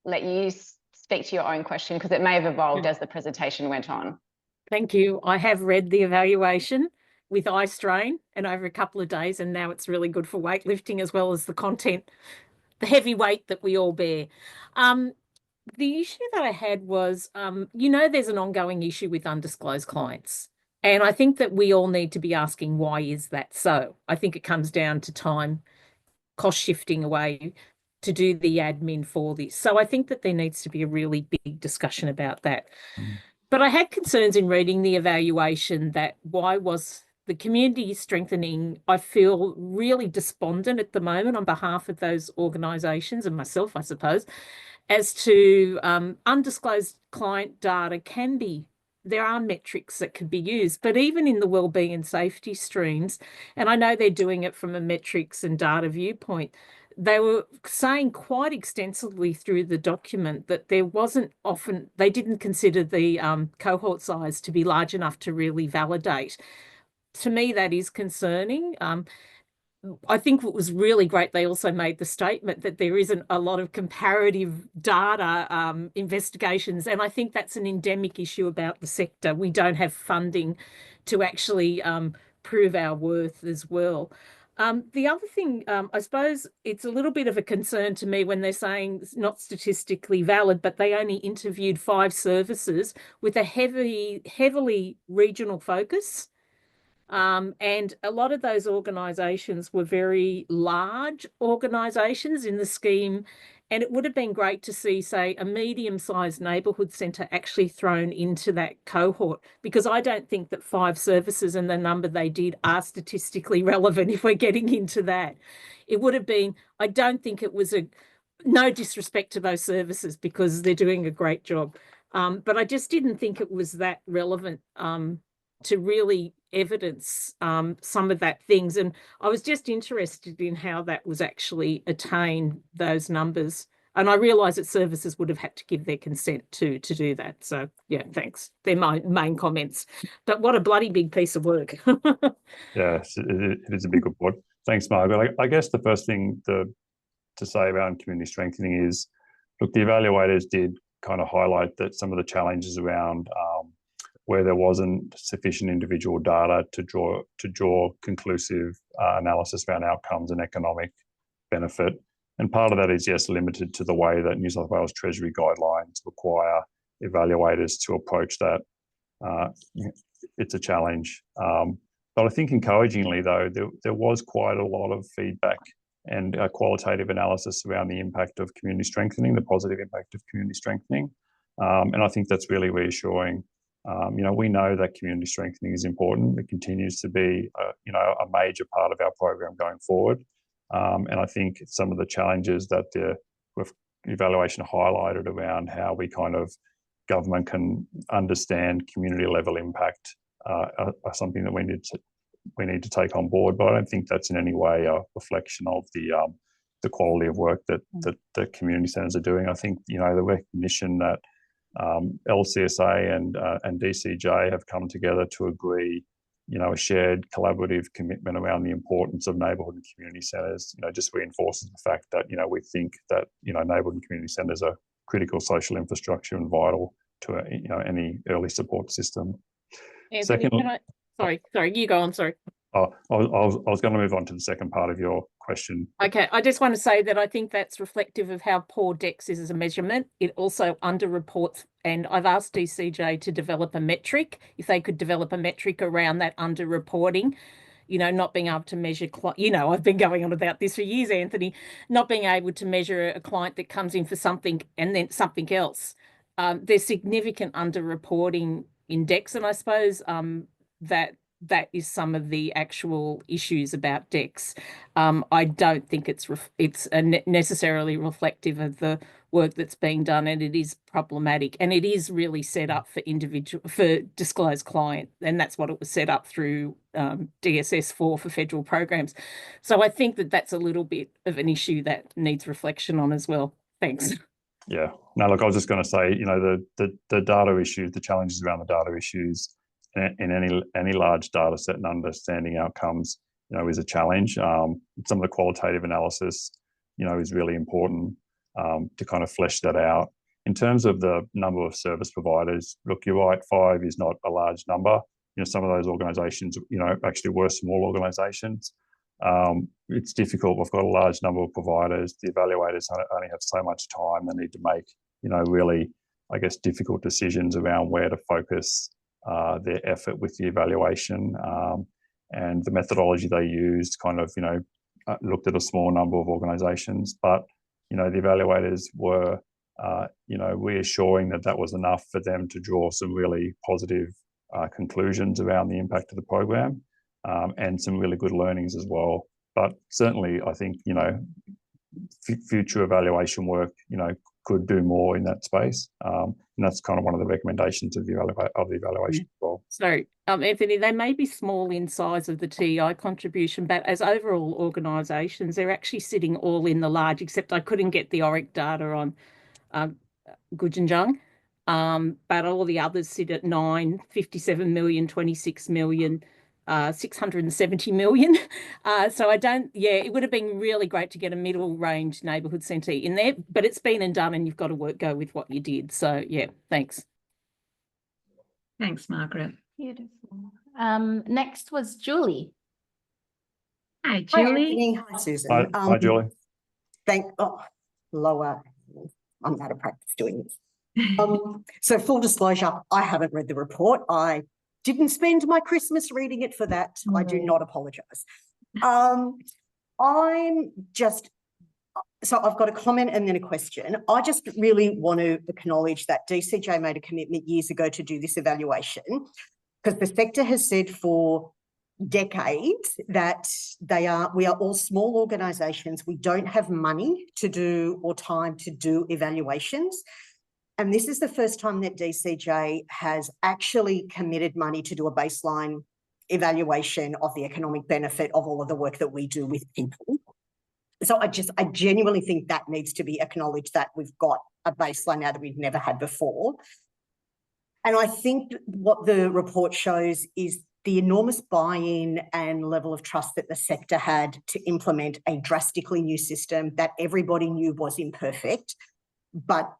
S4: let you speak to your own question, because it may have evolved as the presentation went on.
S5: Thank you. I have read the evaluation with eye strain and over a couple of days, and now it's really good for weightlifting as well as the content, the heavy weight that we all bear. The issue that I had was, there's an ongoing issue with undisclosed clients. And I think that we all need to be asking, why is that so? I think it comes down to time, cost shifting away to do the admin for this. So I think that there needs to be a really big discussion about that. But I had concerns in reading the evaluation that why was the community strengthening? I feel really despondent at the moment on behalf of those organisations and myself, I suppose, as to undisclosed client data there are metrics that could be used, but even in the wellbeing and safety streams, and I know they're doing it from a metrics and data viewpoint, they were saying quite extensively through the document that they didn't consider the cohort size to be large enough to really validate. To me, that is concerning. I think what was really great, they also made the statement that there isn't a lot of comparative data investigations, and I think that's an endemic issue about the sector. We don't have funding to actually prove our worth as well. The other thing, I suppose it's a little bit of a concern to me when they're saying it's not statistically valid, but they only interviewed 5 services with a heavily regional focus. And a lot of those organisations were very large organisations in the scheme, and it would have been great to see, say, a medium-sized neighbourhood centre actually thrown into that cohort, because I don't think that 5 services and the number they did are statistically relevant if we're getting into that. It would have been, I don't think it was no disrespect to those services because they're doing a great job, but I just didn't think it was that relevant to really evidence some of that things. And I was just interested in how that was actually attained, those numbers. And I realise that services would have had to give their consent to do that. So yeah, thanks. They're my main comments. But what a bloody big piece of work.
S2: Yes, it is a big report. Thanks, Margaret. I guess the first thing to say around community strengthening is, look, the evaluators did kind of highlight that some of the challenges around where there wasn't sufficient individual data to draw conclusive analysis around outcomes and economic benefit. And part of that is, yes, limited to the way that New South Wales Treasury guidelines require evaluators to approach that. It's a challenge. But I think encouragingly, though, there was quite a lot of feedback and qualitative analysis around the impact of community strengthening, the positive impact of community strengthening. And I think that's really reassuring. We know that community strengthening is important. It continues to be, a major part of our program going forward. And I think some of the challenges that the evaluation highlighted around how we kind of government can understand community level impact are something that we need to take on board. But I don't think that's in any way a reflection of the quality of work that the community centres are doing. I think the recognition that LCSA and DCJ have come together to agree, a shared collaborative commitment around the importance of neighbourhood and community centres, just reinforces the fact that, we think that, neighbourhood and community centres are critical social infrastructure and vital to, any early support system.
S5: Anthony,
S2: Second,
S5: sorry, you go on, sorry.
S2: Oh, I was going to move on to the second part of your question.
S5: Okay, I just want to say that I think that's reflective of how poor DEX is as a measurement. It also underreports, and I've asked DCJ to develop a metric, if they could develop a metric around that underreporting, not being able to measure, I've been going on about this for years, Anthony, not being able to measure a client that comes in for something and then something else. There's significant underreporting in DEX, and I suppose that is some of the actual issues about DEX. I don't think it's necessarily reflective of the work that's being done, and it is problematic. And it is really set up for disclosed client, and that's what it was set up through DSS4 for federal programs. So I think that that's a little bit of an issue that needs reflection on as well. Thanks.
S2: Yeah. No, look, I was just going to say, the data issues, the challenges around the data issues in any large data set and understanding outcomes, is a challenge. Some of the qualitative analysis, is really important to kind of flesh that out. In terms of the number of service providers, look, you're right, 5 is not a large number. Some of those organisations, actually were small organisations. It's difficult. We've got a large number of providers. The evaluators only have so much time. They need to make, really, I guess, difficult decisions around where to focus their effort with the evaluation, and the methodology they used kind of, looked at a small number of organisations, but, the evaluators were, reassuring that was enough for them to draw some really positive conclusions around the impact of the program, and some really good learnings as well. But certainly, I think, future evaluation work, could do more in that space. And that's kind of one of the recommendations of the evaluation as well.
S5: So, Anthony, they may be small in size of the TEI contribution, but as overall organisations, they're actually sitting all in the large, except I couldn't get the ORIC data on Gujinjang. But all the others sit at 9, 57 million, 26 million, 670 million. So it would have been really great to get a middle range neighbourhood centre in there, but it's been and done and you've got to go with what you did. So yeah, thanks.
S1: Thanks, Margaret.
S3: Beautiful. Next was Julie.
S1: Hi, Julie.
S6: Hi, Susan.
S2: Hi, Julie.
S6: Lower. I'm out of practice doing this. So full disclosure, I haven't read the report. I didn't spend my Christmas reading it for that. I do not apologise. So I've got a comment and then a question. I just really want to acknowledge that DCJ made a commitment years ago to do this evaluation, because the sector has said for decades that we are all small organisations. We don't have money to do or time to do evaluations. And this is the first time that DCJ has actually committed money to do a baseline evaluation of the economic benefit of all of the work that we do with people. So I genuinely think that needs to be acknowledged, that we've got a baseline now that we've never had before. And I think what the report shows is the enormous buy-in and level of trust that the sector had to implement a drastically new system that everybody knew was imperfect. But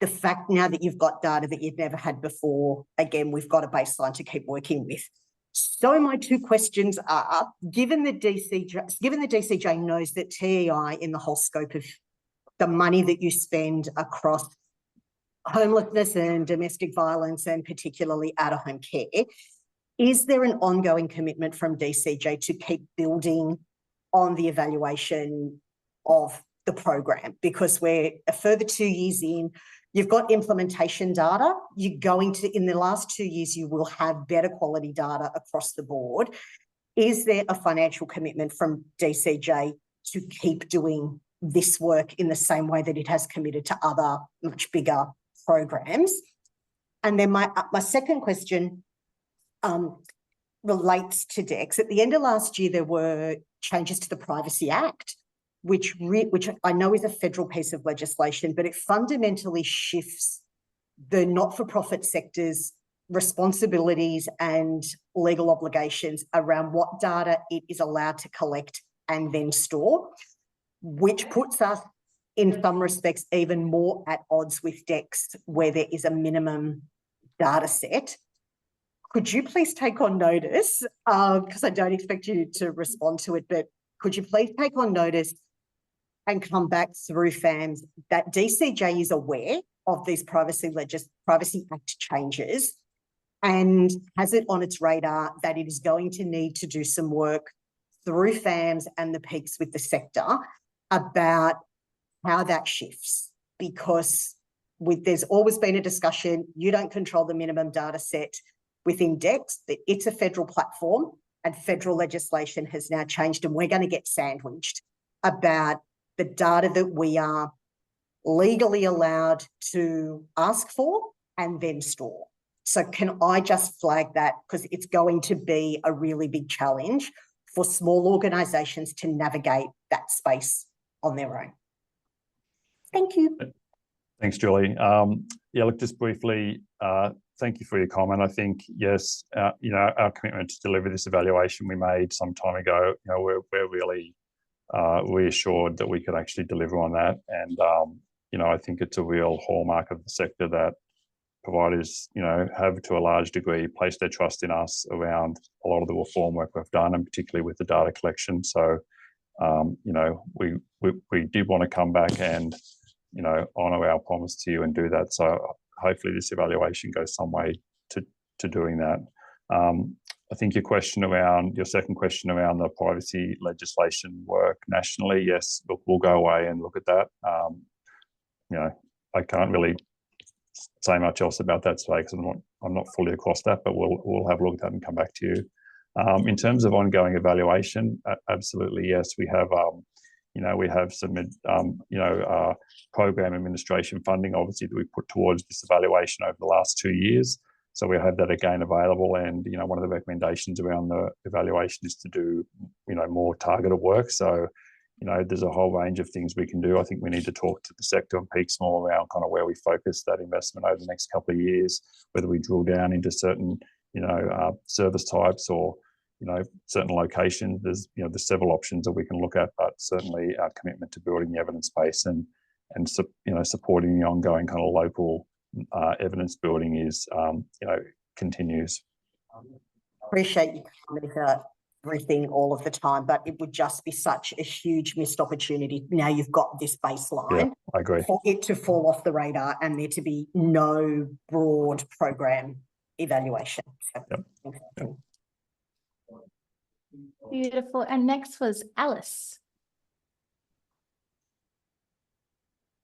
S6: the fact now that you've got data that you've never had before, again, we've got a baseline to keep working with. So my two questions are, given the DCJ knows that TEI, in the whole scope of the money that you spend across homelessness and domestic violence, and particularly out-of-home care, is there an ongoing commitment from DCJ to keep building on the evaluation of the program? Because we're a further 2 years in, you've got implementation data. You're going to, in the last 2 years, you will have better quality data across the board. Is there a financial commitment from DCJ to keep doing this work in the same way that it has committed to other much bigger programs? And then my second question relates to DEX. At the end of last year, there were changes to the Privacy Act, which I know is a federal piece of legislation, but it fundamentally shifts the not-for-profit sector's responsibilities and legal obligations around what data it is allowed to collect and then store, which puts us in some respects even more at odds with DEX, where there is a minimum data set. Could you please take on notice, because I don't expect you to respond to it, but could you please take on notice and come back through FAMS that DCJ is aware of these Privacy Act changes and has it on its radar that it is going to need to do some work through FAMS and the peaks with the sector about how that shifts? Because there's always been a discussion, you don't control the minimum data set within DEX, that it's a federal platform and federal legislation has now changed, and we're going to get sandwiched about the data that we are legally allowed to ask for and then store. So can I just flag that, because it's going to be a really big challenge for small organisations to navigate that space on their own. Thank you.
S2: Thanks, Julie. Yeah, look, just briefly, thank you for your comment. I think, yes, you know, our commitment to deliver this evaluation we made some time ago, you know, we're really reassured that we could actually deliver on that. And, you know, I think it's a real hallmark of the sector that providers, you know, have to a large degree placed their trust in us around a lot of the reform work we've done, and particularly with the data collection. So, you know, we did want to come back and, you know, honour our promise to you and do that. So hopefully this evaluation goes some way to doing that. I think your second question around the privacy legislation work nationally, yes, look, we'll go away and look at that. You know, I can't really say much else about that today because I'm not fully across that, but we'll have a look at that and come back to you. In terms of ongoing evaluation, absolutely yes, we have. You know, we have some, you know, program administration funding, obviously, that we put towards this evaluation over the last 2 years. So we have that again available. And, you know, one of the recommendations around the evaluation is to do, you know, more targeted work. So, you know, there's a whole range of things we can do. I think we need to talk to the sector and peaks more around kind of where we focus that investment over the next couple of years, whether we drill down into certain, you know, service types or, you know, certain locations. There's several options that we can look at, but certainly our commitment to building the evidence base and you know, supporting the ongoing kind of local evidence building is, you know, continues.
S6: Appreciate you coming to everything all of the time, but it would just be such a huge missed opportunity. Now you've got this baseline.
S2: Yeah, I agree.
S6: For it to fall off the radar and there to be no broad program evaluation. So,
S2: yep.
S3: Beautiful. And next was Alice.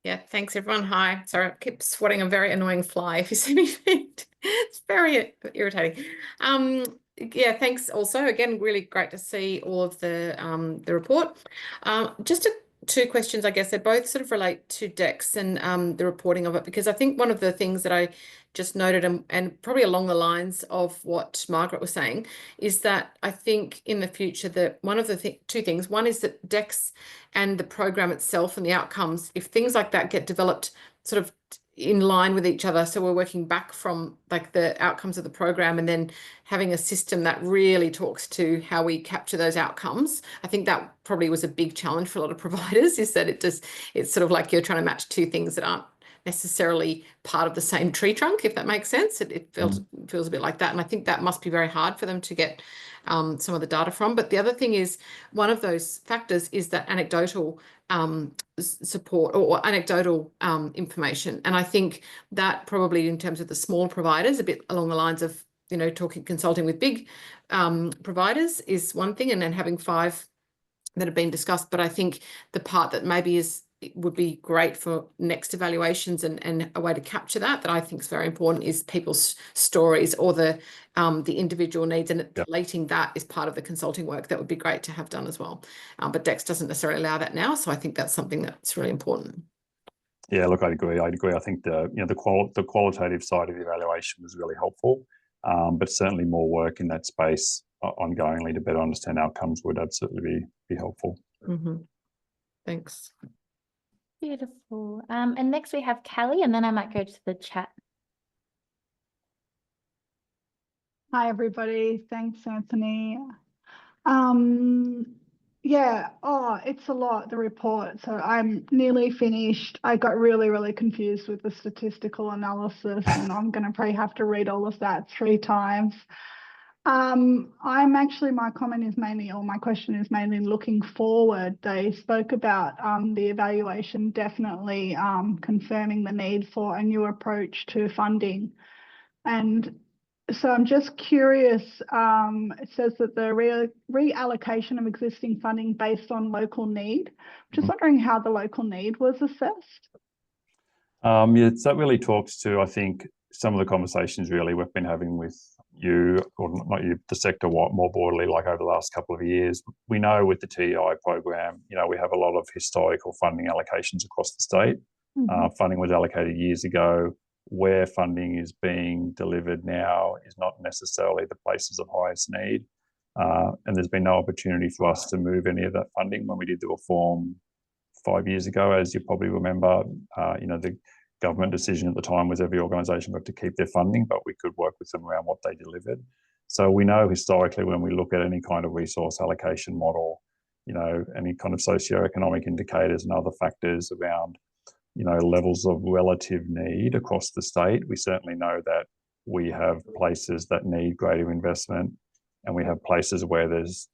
S7: Yeah, thanks everyone. Hi. Sorry, I keep swatting a very annoying fly if you see me. It's very irritating. Yeah, thanks also. Again, really great to see all of the report. Just a two questions, I guess. They both sort of relate to DEX and the reporting of it, because I think one of the things that I just noted, and probably along the lines of what Margaret was saying, is that I think in the future that one of the two things, one is that DEX and the program itself and the outcomes, if things like that get developed sort of in line with each other, so we're working back from like the outcomes of the program and then having a system that really talks to how we capture those outcomes. I think that probably was a big challenge for a lot of providers, is that it's sort of like you're trying to match two things that aren't necessarily part of the same tree trunk, if that makes sense. It feels a bit like that, and I think that must be very hard for them to get some of the data from. But the other thing is, one of those factors is that anecdotal support or anecdotal information, and I think that probably in terms of the small providers, a bit along the lines of, you know, consulting with big providers is one thing, and then having 5 that have been discussed. But I think the part that maybe would be great for next evaluations and a way to capture that I think is very important is people's stories or the individual needs, and collating that is part of the consulting work. That would be great to have done as well. But DEX doesn't necessarily allow that now, so I think that's something that's really important.
S2: Yeah, look, I'd agree. I think the qualitative side of the evaluation was really helpful, but certainly more work in that space ongoingly to better understand outcomes would absolutely be helpful.
S7: Thanks.
S3: Beautiful. And next we have Callie, and then I might go to the chat.
S8: Hi, everybody. Thanks, Anthony. Yeah, it's a lot, the report. So I'm nearly finished. I got really, really confused with the statistical analysis, and I'm going to probably have to read all of that 3 times. My comment is mainly, or my question is mainly looking forward. They spoke about the evaluation definitely confirming the need for a new approach to funding. And so I'm just curious, it says that the reallocation of existing funding based on local need. Just wondering how the local need was assessed.
S2: Yeah, so that really talks to, I think, some of the conversations really we've been having with you, or not you, the sector more broadly, like over the last couple of years. We know with the TEI program, you know, we have a lot of historical funding allocations across the state. Funding was allocated years ago. Where funding is being delivered now is not necessarily the places of highest need. And there's been no opportunity for us to move any of that funding when we did the reform 5 years ago. As you probably remember, you know, the government decision at the time was every organisation got to keep their funding, but we could work with them around what they delivered. So we know historically when we look at any kind of resource allocation model, you know, any kind of socioeconomic indicators and other factors around, you know, levels of relative need across the state, we certainly know that we have places that need greater investment, and we have places where there's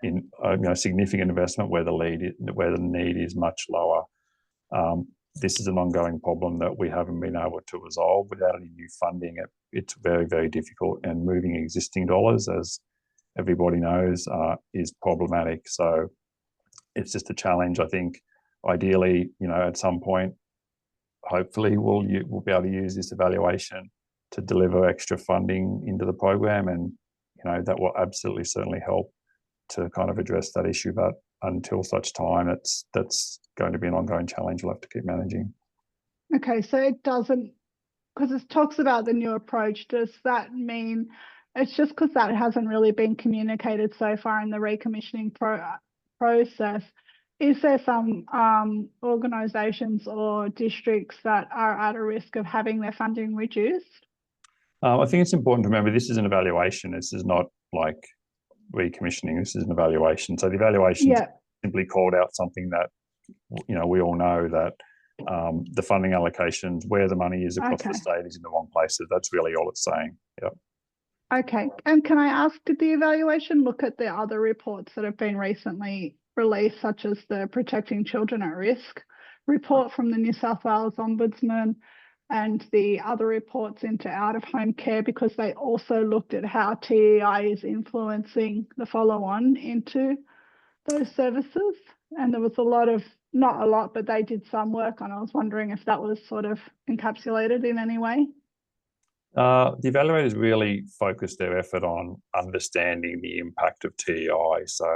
S2: you know, significant investment where the need is much lower. This is an ongoing problem that we haven't been able to resolve without any new funding. It's very, very difficult, and moving existing dollars, as everybody knows, is problematic. So it's just a challenge. I think ideally, you know, at some point, hopefully we'll be able to use this evaluation to deliver extra funding into the program, and you know, that will absolutely certainly help to kind of address that issue. But until such time, that's going to be an ongoing challenge we'll have to keep managing.
S8: Okay, so it doesn't, because it talks about the new approach, does that mean it's just because that hasn't really been communicated so far in the recommissioning process? Is there some organisations or districts that are at a risk of having their funding reduced?
S2: I think it's important to remember this is an evaluation. This is not like recommissioning. This is an evaluation. So the evaluation simply called out something that, you know, we all know that the funding allocations, where the money is across the state, is in the wrong places. That's really all it's saying. Yep.
S8: Okay. And can I ask, did the evaluation look at the other reports that have been recently released, such as the Protecting Children at Risk report from the New South Wales Ombudsman and the other reports into out-of-home care, because they also looked at how TEI is influencing the follow-on into those services? And there was a lot of, not a lot, but they did some work, and I was wondering if that was sort of encapsulated in any way.
S2: The evaluators really focused their effort on understanding the impact of TEI. So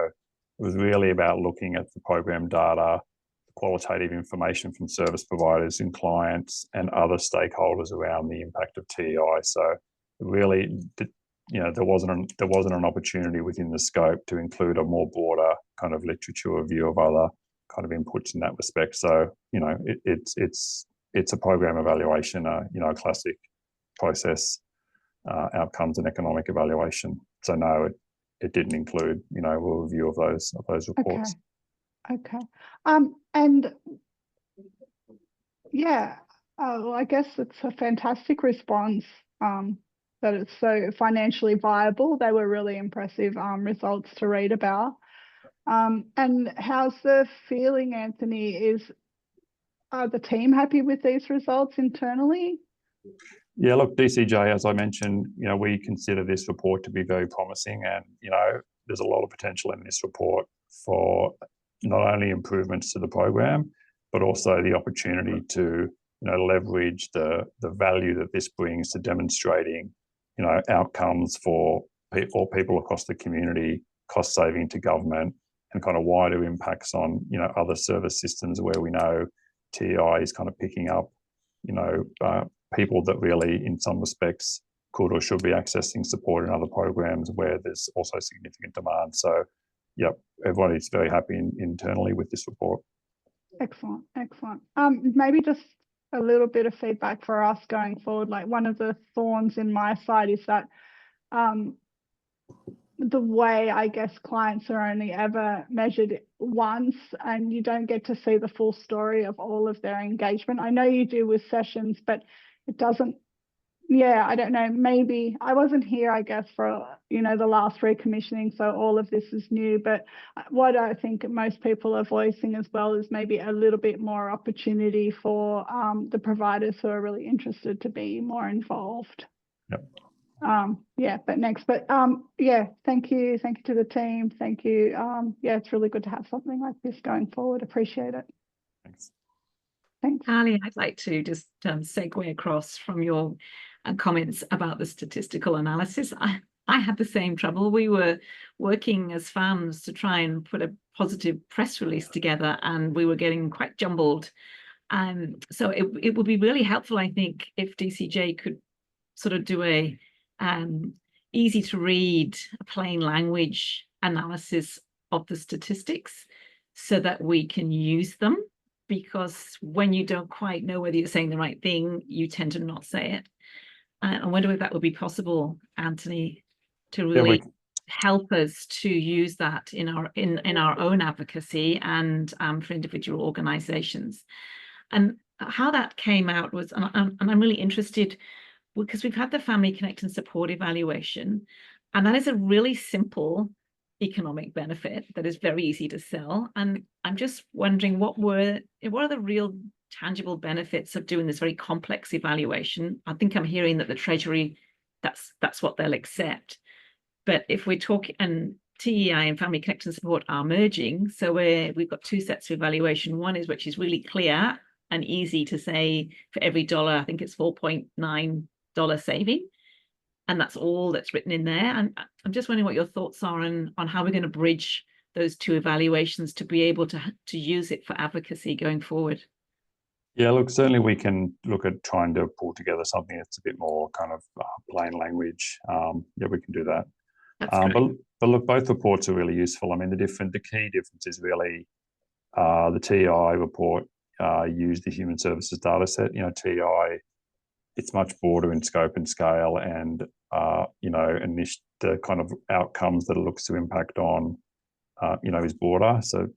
S2: it was really about looking at the program data, qualitative information from service providers and clients and other stakeholders around the impact of TEI. So really, there wasn't an opportunity within the scope to include a more broader kind of literature review of other kind of inputs in that respect. So it's a program evaluation, a classic process, outcomes and economic evaluation. So no, it didn't include a review of those reports.
S8: Okay. And yeah, well, I guess it's a fantastic response. That it's so financially viable. They were really impressive results to read about. And how's the feeling, Anthony? Are the team happy with these results internally?
S2: Yeah, look, DCJ, as I mentioned, we consider this report to be very promising, and there's a lot of potential in this report for not only improvements to the program, but also the opportunity to leverage the value that this brings to demonstrating outcomes for people across the community, cost saving to government, and kind of wider impacts on other service systems where we know TEI is kind of picking up people that really in some respects could or should be accessing support in other programs where there's also significant demand. So yep, everybody's very happy internally with this report.
S8: Excellent. Maybe just a little bit of feedback for us going forward. Like, one of the thorns in my side is that the way, I guess, clients are only ever measured once, and you don't get to see the full story of all of their engagement. I know you do with sessions, but it doesn't. Yeah, I don't know. Maybe I wasn't here, I guess, for the last recommissioning, so all of this is new. But what I think most people are voicing as well is maybe a little bit more opportunity for the providers who are really interested to be more involved.
S2: Yep.
S8: Thank you to the team. Thank you. It's really good to have something like this going forward. Appreciate it.
S2: Thanks.
S1: Ali, I'd like to just segue across from your comments about the statistical analysis. I had the same trouble. We were working as FAMs to try and put a positive press release together, and we were getting quite jumbled. So it would be really helpful, I think, if DCJ could sort of do a easy to read, plain language analysis of the statistics so that we can use them. Because when you don't quite know whether you're saying the right thing, you tend to not say it. I wonder if that would be possible, Anthony, to really help us to use that in our own advocacy and for individual organisations. And how that came out was, and I'm really interested, because we've had the Family Connect and Support evaluation, and that is a really simple economic benefit that is very easy to sell. And I'm just wondering, what are the real tangible benefits of doing this very complex evaluation? I think I'm hearing that the Treasury, that's what they'll accept. But if we're talking, and TEI and Family Connect and Support are merging, so we've got two sets of evaluation. One is which is really clear and easy to say, for every dollar, I think it's $4.9 saving. And that's all that's written in there. And I'm just wondering what your thoughts are on how we're going to bridge those two evaluations to be able to use it for advocacy going forward.
S2: Yeah, look, certainly we can look at trying to pull together something that's a bit more kind of plain language. Yeah, we can do that. But look, both reports are really useful. I mean, the key difference is really the TEI report used the human services data set. TEI, it's much broader in scope and scale, and and the kind of outcomes that it looks to impact on, is broader. So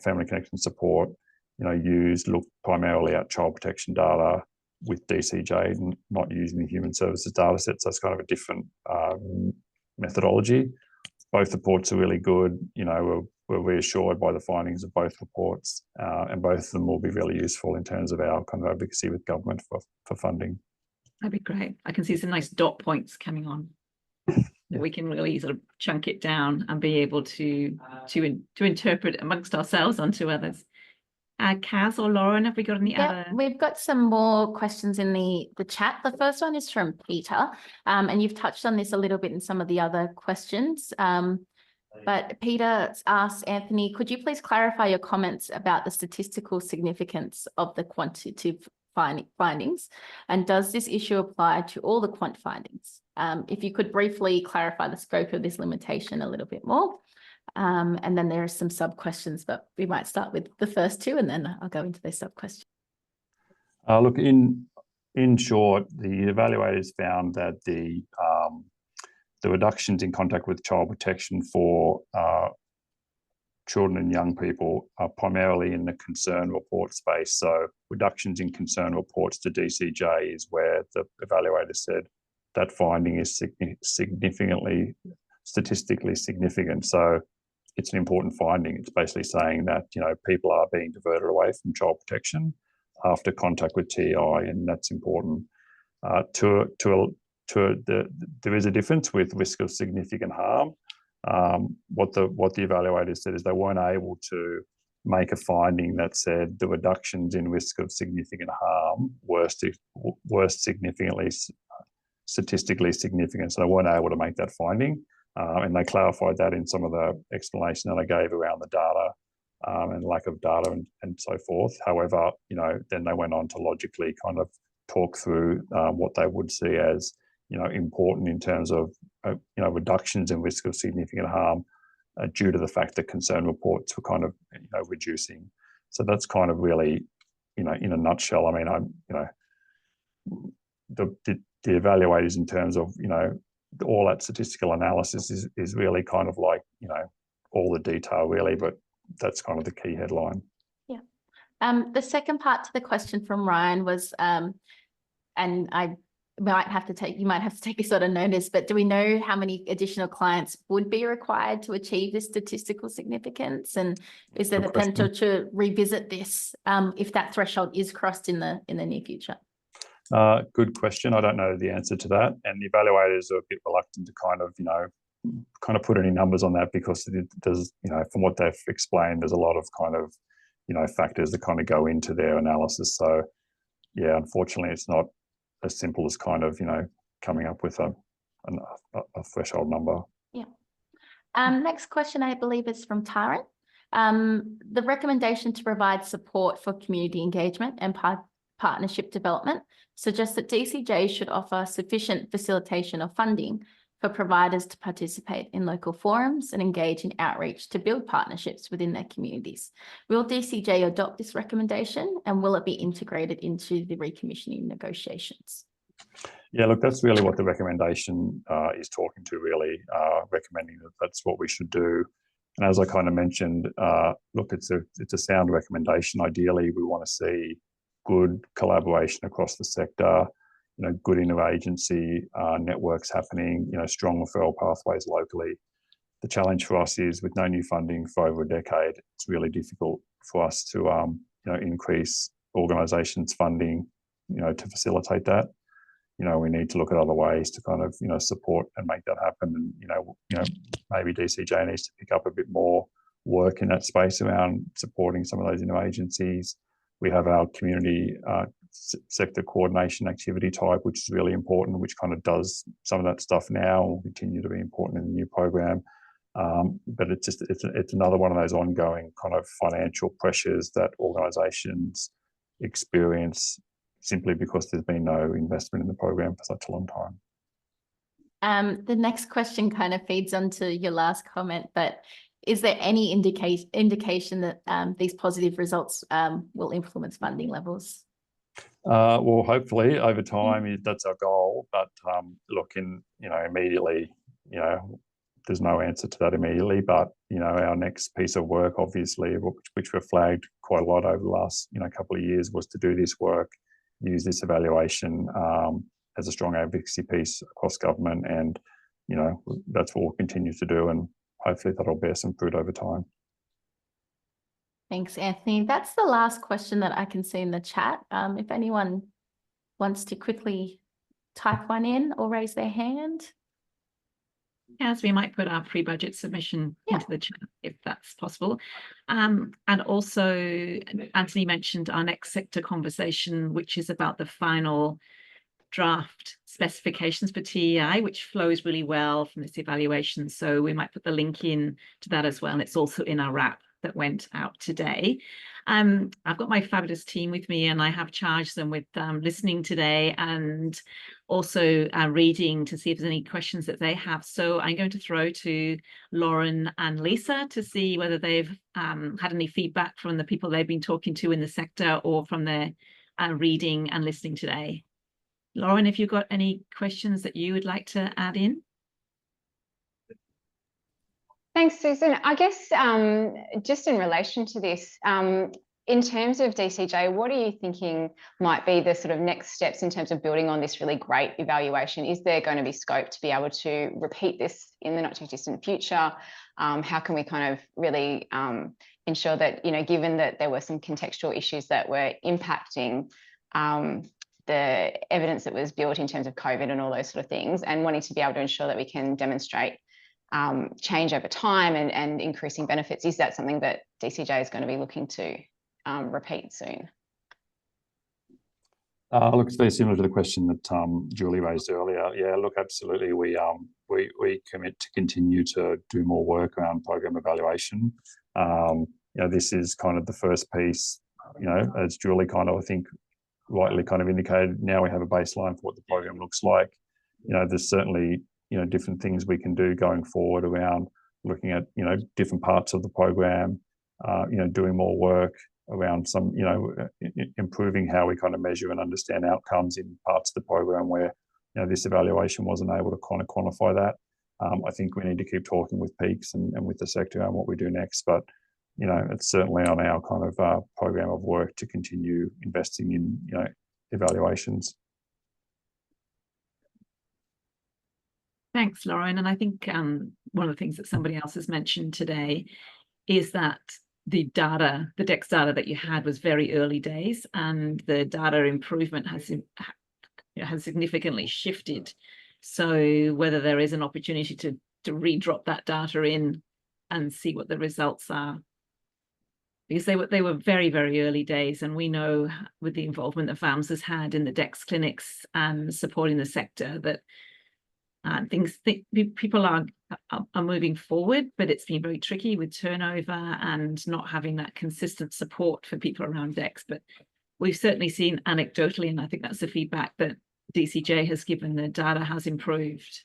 S2: Family Connection Support, look primarily at child protection data with DCJ, and not using the human services data set. So it's kind of a different methodology. Both reports are really good. We're reassured by the findings of both reports, and both of them will be really useful in terms of our kind of advocacy with government for funding.
S1: That'd be great. I can see some nice dot points coming on. That we can really sort of chunk it down and be able to interpret amongst ourselves onto others. Kaz or Lauren, have we got any other?
S3: We've got some more questions in the chat. The first one is from Peter, and you've touched on this a little bit in some of the other questions. But Peter asks, Anthony, could you please clarify your comments about the statistical significance of the quantitative findings? And does this issue apply to all the quant findings? If you could briefly clarify the scope of this limitation a little bit more. And then there are some sub-questions, but we might start with the first two and then I'll go into the sub-questions.
S2: Look, in short, the evaluators found that the reductions in contact with child protection for children and young people are primarily in the concern report space. So reductions in concern reports to DCJ is where the evaluator said that finding is significantly statistically significant. So it's an important finding. It's basically saying that, you know, people are being diverted away from child protection after contact with TEI, and that's important. There is a difference with risk of significant harm. What the evaluators said is they weren't able to make a finding that said the reductions in risk of significant harm were significantly statistically significant. So they weren't able to make that finding. And they clarified that in some of the explanation that I gave around the data and lack of data and so forth. However, you know, then they went on to logically kind of talk through what they would see as, you know, important in terms of, you know, reductions in risk of significant harm due to the fact that concern reports were kind of, you know, reducing. So that's kind of really, you know, in a nutshell. I mean, the evaluators in terms of, you know, all that statistical analysis is really kind of like, you know, all the detail really, but that's kind of the key headline.
S3: Yeah. The second part to the question from Ryan was, and you might have to take this sort of notice, but do we know how many additional clients would be required to achieve this statistical significance? And is there the potential to revisit this if that threshold is crossed in the near future?
S2: Good question. I don't know the answer to that, and the evaluators are a bit reluctant to kind of put any numbers on that because there's, you know, from what they've explained, there's a lot of kind of, you know, factors that kind of go into their analysis. So yeah, unfortunately, it's not as simple as kind of, you know, coming up with a threshold number.
S3: Yeah. Next question, I believe, is from Taran. The recommendation to provide support for community engagement and partnership development suggests that DCJ should offer sufficient facilitation of funding for providers to participate in local forums and engage in outreach to build partnerships within their communities. Will DCJ adopt this recommendation and will it be integrated into the recommissioning negotiations? Yeah,
S2: look, that's really what the recommendation is talking to, really, recommending that that's what we should do. And as I kind of mentioned, look, it's a sound recommendation. Ideally, we want to see good collaboration across the sector, you know, good interagency networks happening, you know, strong referral pathways locally. The challenge for us is with no new funding for over a decade, it's really difficult for us to, you know, increase organisations' funding, you know, to facilitate that. You know, we need to look at other ways to kind of, you know, support and make that happen. And, you know, maybe DCJ needs to pick up a bit more work in that space around supporting some of those interagencies. We have our community sector coordination activity type, which is really important, which kind of does some of that stuff now and will continue to be important in the new program. But it's another one of those ongoing kind of financial pressures that organisations experience simply because there's been no investment in the program for such a long time.
S3: The next question kind of feeds onto your last comment, but is there any indication that these positive results will influence funding levels?
S2: Well, hopefully over time, that's our goal. But look, immediately, you know, there's no answer to that immediately. But, you know, our next piece of work, obviously, which we've flagged quite a lot over the last, you know, couple of years, was to do this work, use this evaluation as a strong advocacy piece across government. And, you know, that's what we'll continue to do. And hopefully that'll bear some fruit over time.
S3: Thanks, Anthony. That's the last question that I can see in the chat. If anyone wants to quickly type one in or raise their hand.
S1: Yes, we might put our pre-budget submission into the chat if that's possible. And also, Anthony mentioned our next sector conversation, which is about the final draft specifications for TEI, which flows really well from this evaluation. So we might put the link in to that as well. And it's also in our wrap that went out today. I've got my fabulous team with me, and I have charged them with listening today and also reading to see if there's any questions that they have. So I'm going to throw to Lauren and Lisa to see whether they've had any feedback from the people they've been talking to in the sector or from their reading and listening today. Lauren, have you got any questions that you would like to add in?
S4: Thanks, Susan. I guess just in relation to this, in terms of DCJ, what are you thinking might be the sort of next steps in terms of building on this really great evaluation? Is there going to be scope to be able to repeat this in the not too distant future? How can we kind of really ensure that, you know, given that there were some contextual issues that were impacting the evidence that was built in terms of COVID and all those sort of things, and wanting to be able to ensure that we can demonstrate change over time and increasing benefits, is that something that DCJ is going to be looking to repeat soon?
S2: Look, it's very similar to the question that Julie raised earlier. Yeah, look, absolutely. We commit to continue to do more work around program evaluation. You know, this is kind of the first piece. You know, as Julie kind of, I think, rightly kind of indicated. Now we have a baseline for what the program looks like. You know, there's certainly, you know, different things we can do going forward around looking at, you know, different parts of the program. You know, doing more work around some, you know, improving how we kind of measure and understand outcomes in parts of the program where, you know, this evaluation wasn't able to kind of quantify that. I think we need to keep talking with peaks and with the sector on what we do next. But, you know, it's certainly on our kind of program of work to continue investing in, you know, evaluations.
S1: Thanks, Lauren. And I think one of the things that somebody else has mentioned today is that the data, the DEX data that you had was very early days, and the data improvement has significantly shifted. So whether there is an opportunity to redrop that data in and see what the results are, because they were very, very early days, and we know with the involvement that VAMS has had in the DEX clinics and supporting the sector that people are moving forward, but it's been very tricky with turnover and not having that consistent support for people around DEX. But we've certainly seen anecdotally, and I think that's the feedback that DCJ has given, the data has improved.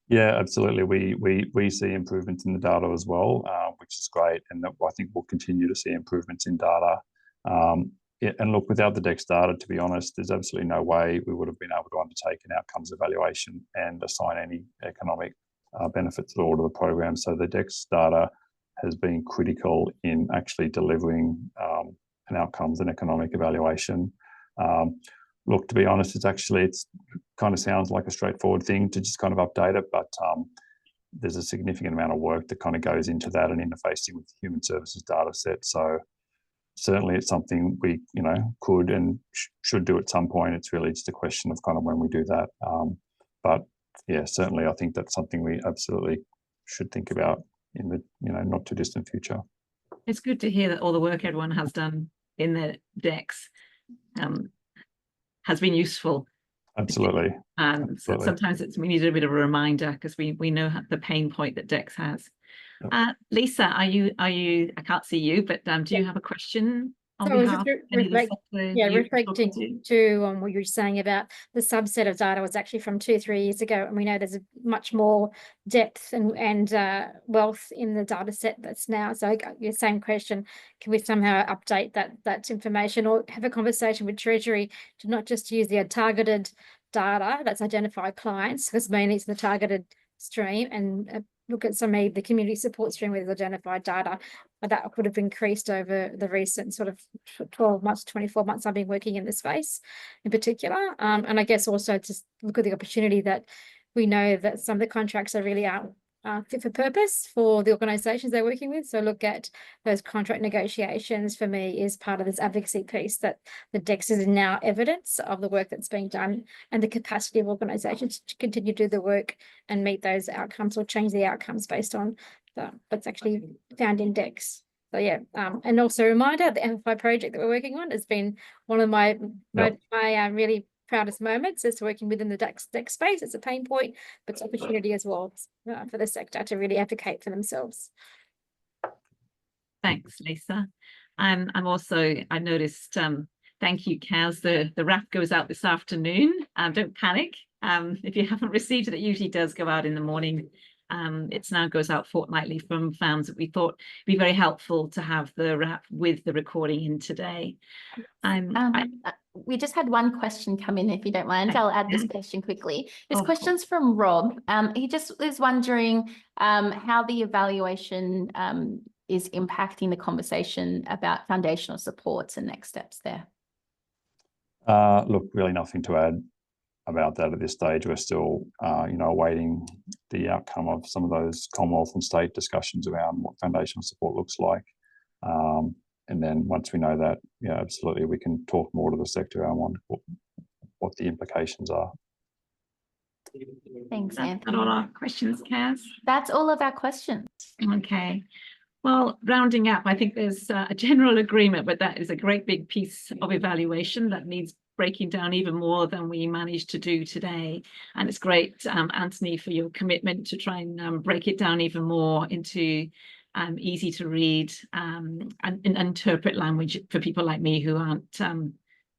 S2: Yeah, absolutely. We see improvements in the data as well, which is great, and I think we'll continue to see improvements in data. Yeah, and look, without the DEX data, to be honest, there's absolutely no way we would have been able to undertake an outcomes evaluation and assign any economic benefits at all to the program. So the DEX data has been critical in actually delivering an outcomes and economic evaluation. Look, to be honest, it's kind of sounds like a straightforward thing to just kind of update it, but there's a significant amount of work that kind of goes into that and interfacing with the human services data set. So certainly it's something we, you know, could and should do at some point. It's really just a question of kind of when we do that. But yeah, certainly I think that's something we absolutely should think about in the, you know, not too distant future.
S1: It's good to hear that all the work everyone has done in the DEX has been useful.
S2: Absolutely.
S1: And so sometimes we need a bit of a reminder, because we know the pain point that DEX has. Lisa, are you? I can't see you, but do you have a question on behalf of
S9: reflecting to on what you were saying about the subset of data was actually from 2-3 years ago, and we know there's a much more depth and wealth in the data set that's now. So your same question, can we somehow update that information, or have a conversation with Treasury to not just use the targeted data that's identified clients, because mainly it's the targeted stream, and look at some of the community support stream with identified data, but that would have increased over the recent sort of 12 months, 24 months I've been working in this space in particular. And I guess also to look at the opportunity that we know that some of the contracts are really fit for purpose for the organisations they're working with. So look at those contract negotiations, for me, is part of this advocacy piece, that the DEX is now evidence of the work that's being done and the capacity of organisations to continue to do the work and meet those outcomes or change the outcomes based on what's actually found in DEX. So yeah, and also a reminder, the Amplify project that we're working on has been one of my really proudest moments is working within the deck space. It's a pain point, but it's opportunity as well for the sector to really advocate for themselves.
S1: Thanks, Lisa. I noticed, thank you, Kaz. The wrap goes out this afternoon. Don't panic. If you haven't received it, it usually does go out in the morning. It now goes out fortnightly from FAMS that we thought would be very helpful to have the wrap with the recording in today.
S3: We just had one question come in, if you don't mind. I'll add this question quickly. This question's from Rob. He just is wondering how the evaluation is impacting the conversation about foundational supports and next steps there.
S2: Look, really nothing to add about that at this stage. We're still, awaiting the outcome of some of those Commonwealth and state discussions around what foundational support looks like. And then once we know that, absolutely, we can talk more to the sector around what the implications are.
S3: Thanks,
S1: That's
S3: Anthony.
S1: not all our questions, Kaz.
S3: That's all of our questions.
S1: Okay. Well, rounding up, I think there's a general agreement, but that is a great big piece of evaluation that needs breaking down even more than we managed to do today. And it's great, Anthony, for your commitment to try and break it down even more into easy to read and interpret language for people like me who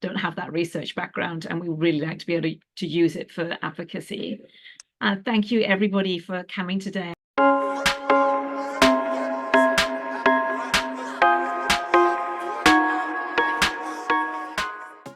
S1: don't have that research background, and we really like to be able to use it for advocacy. Thank you, everybody, for coming today.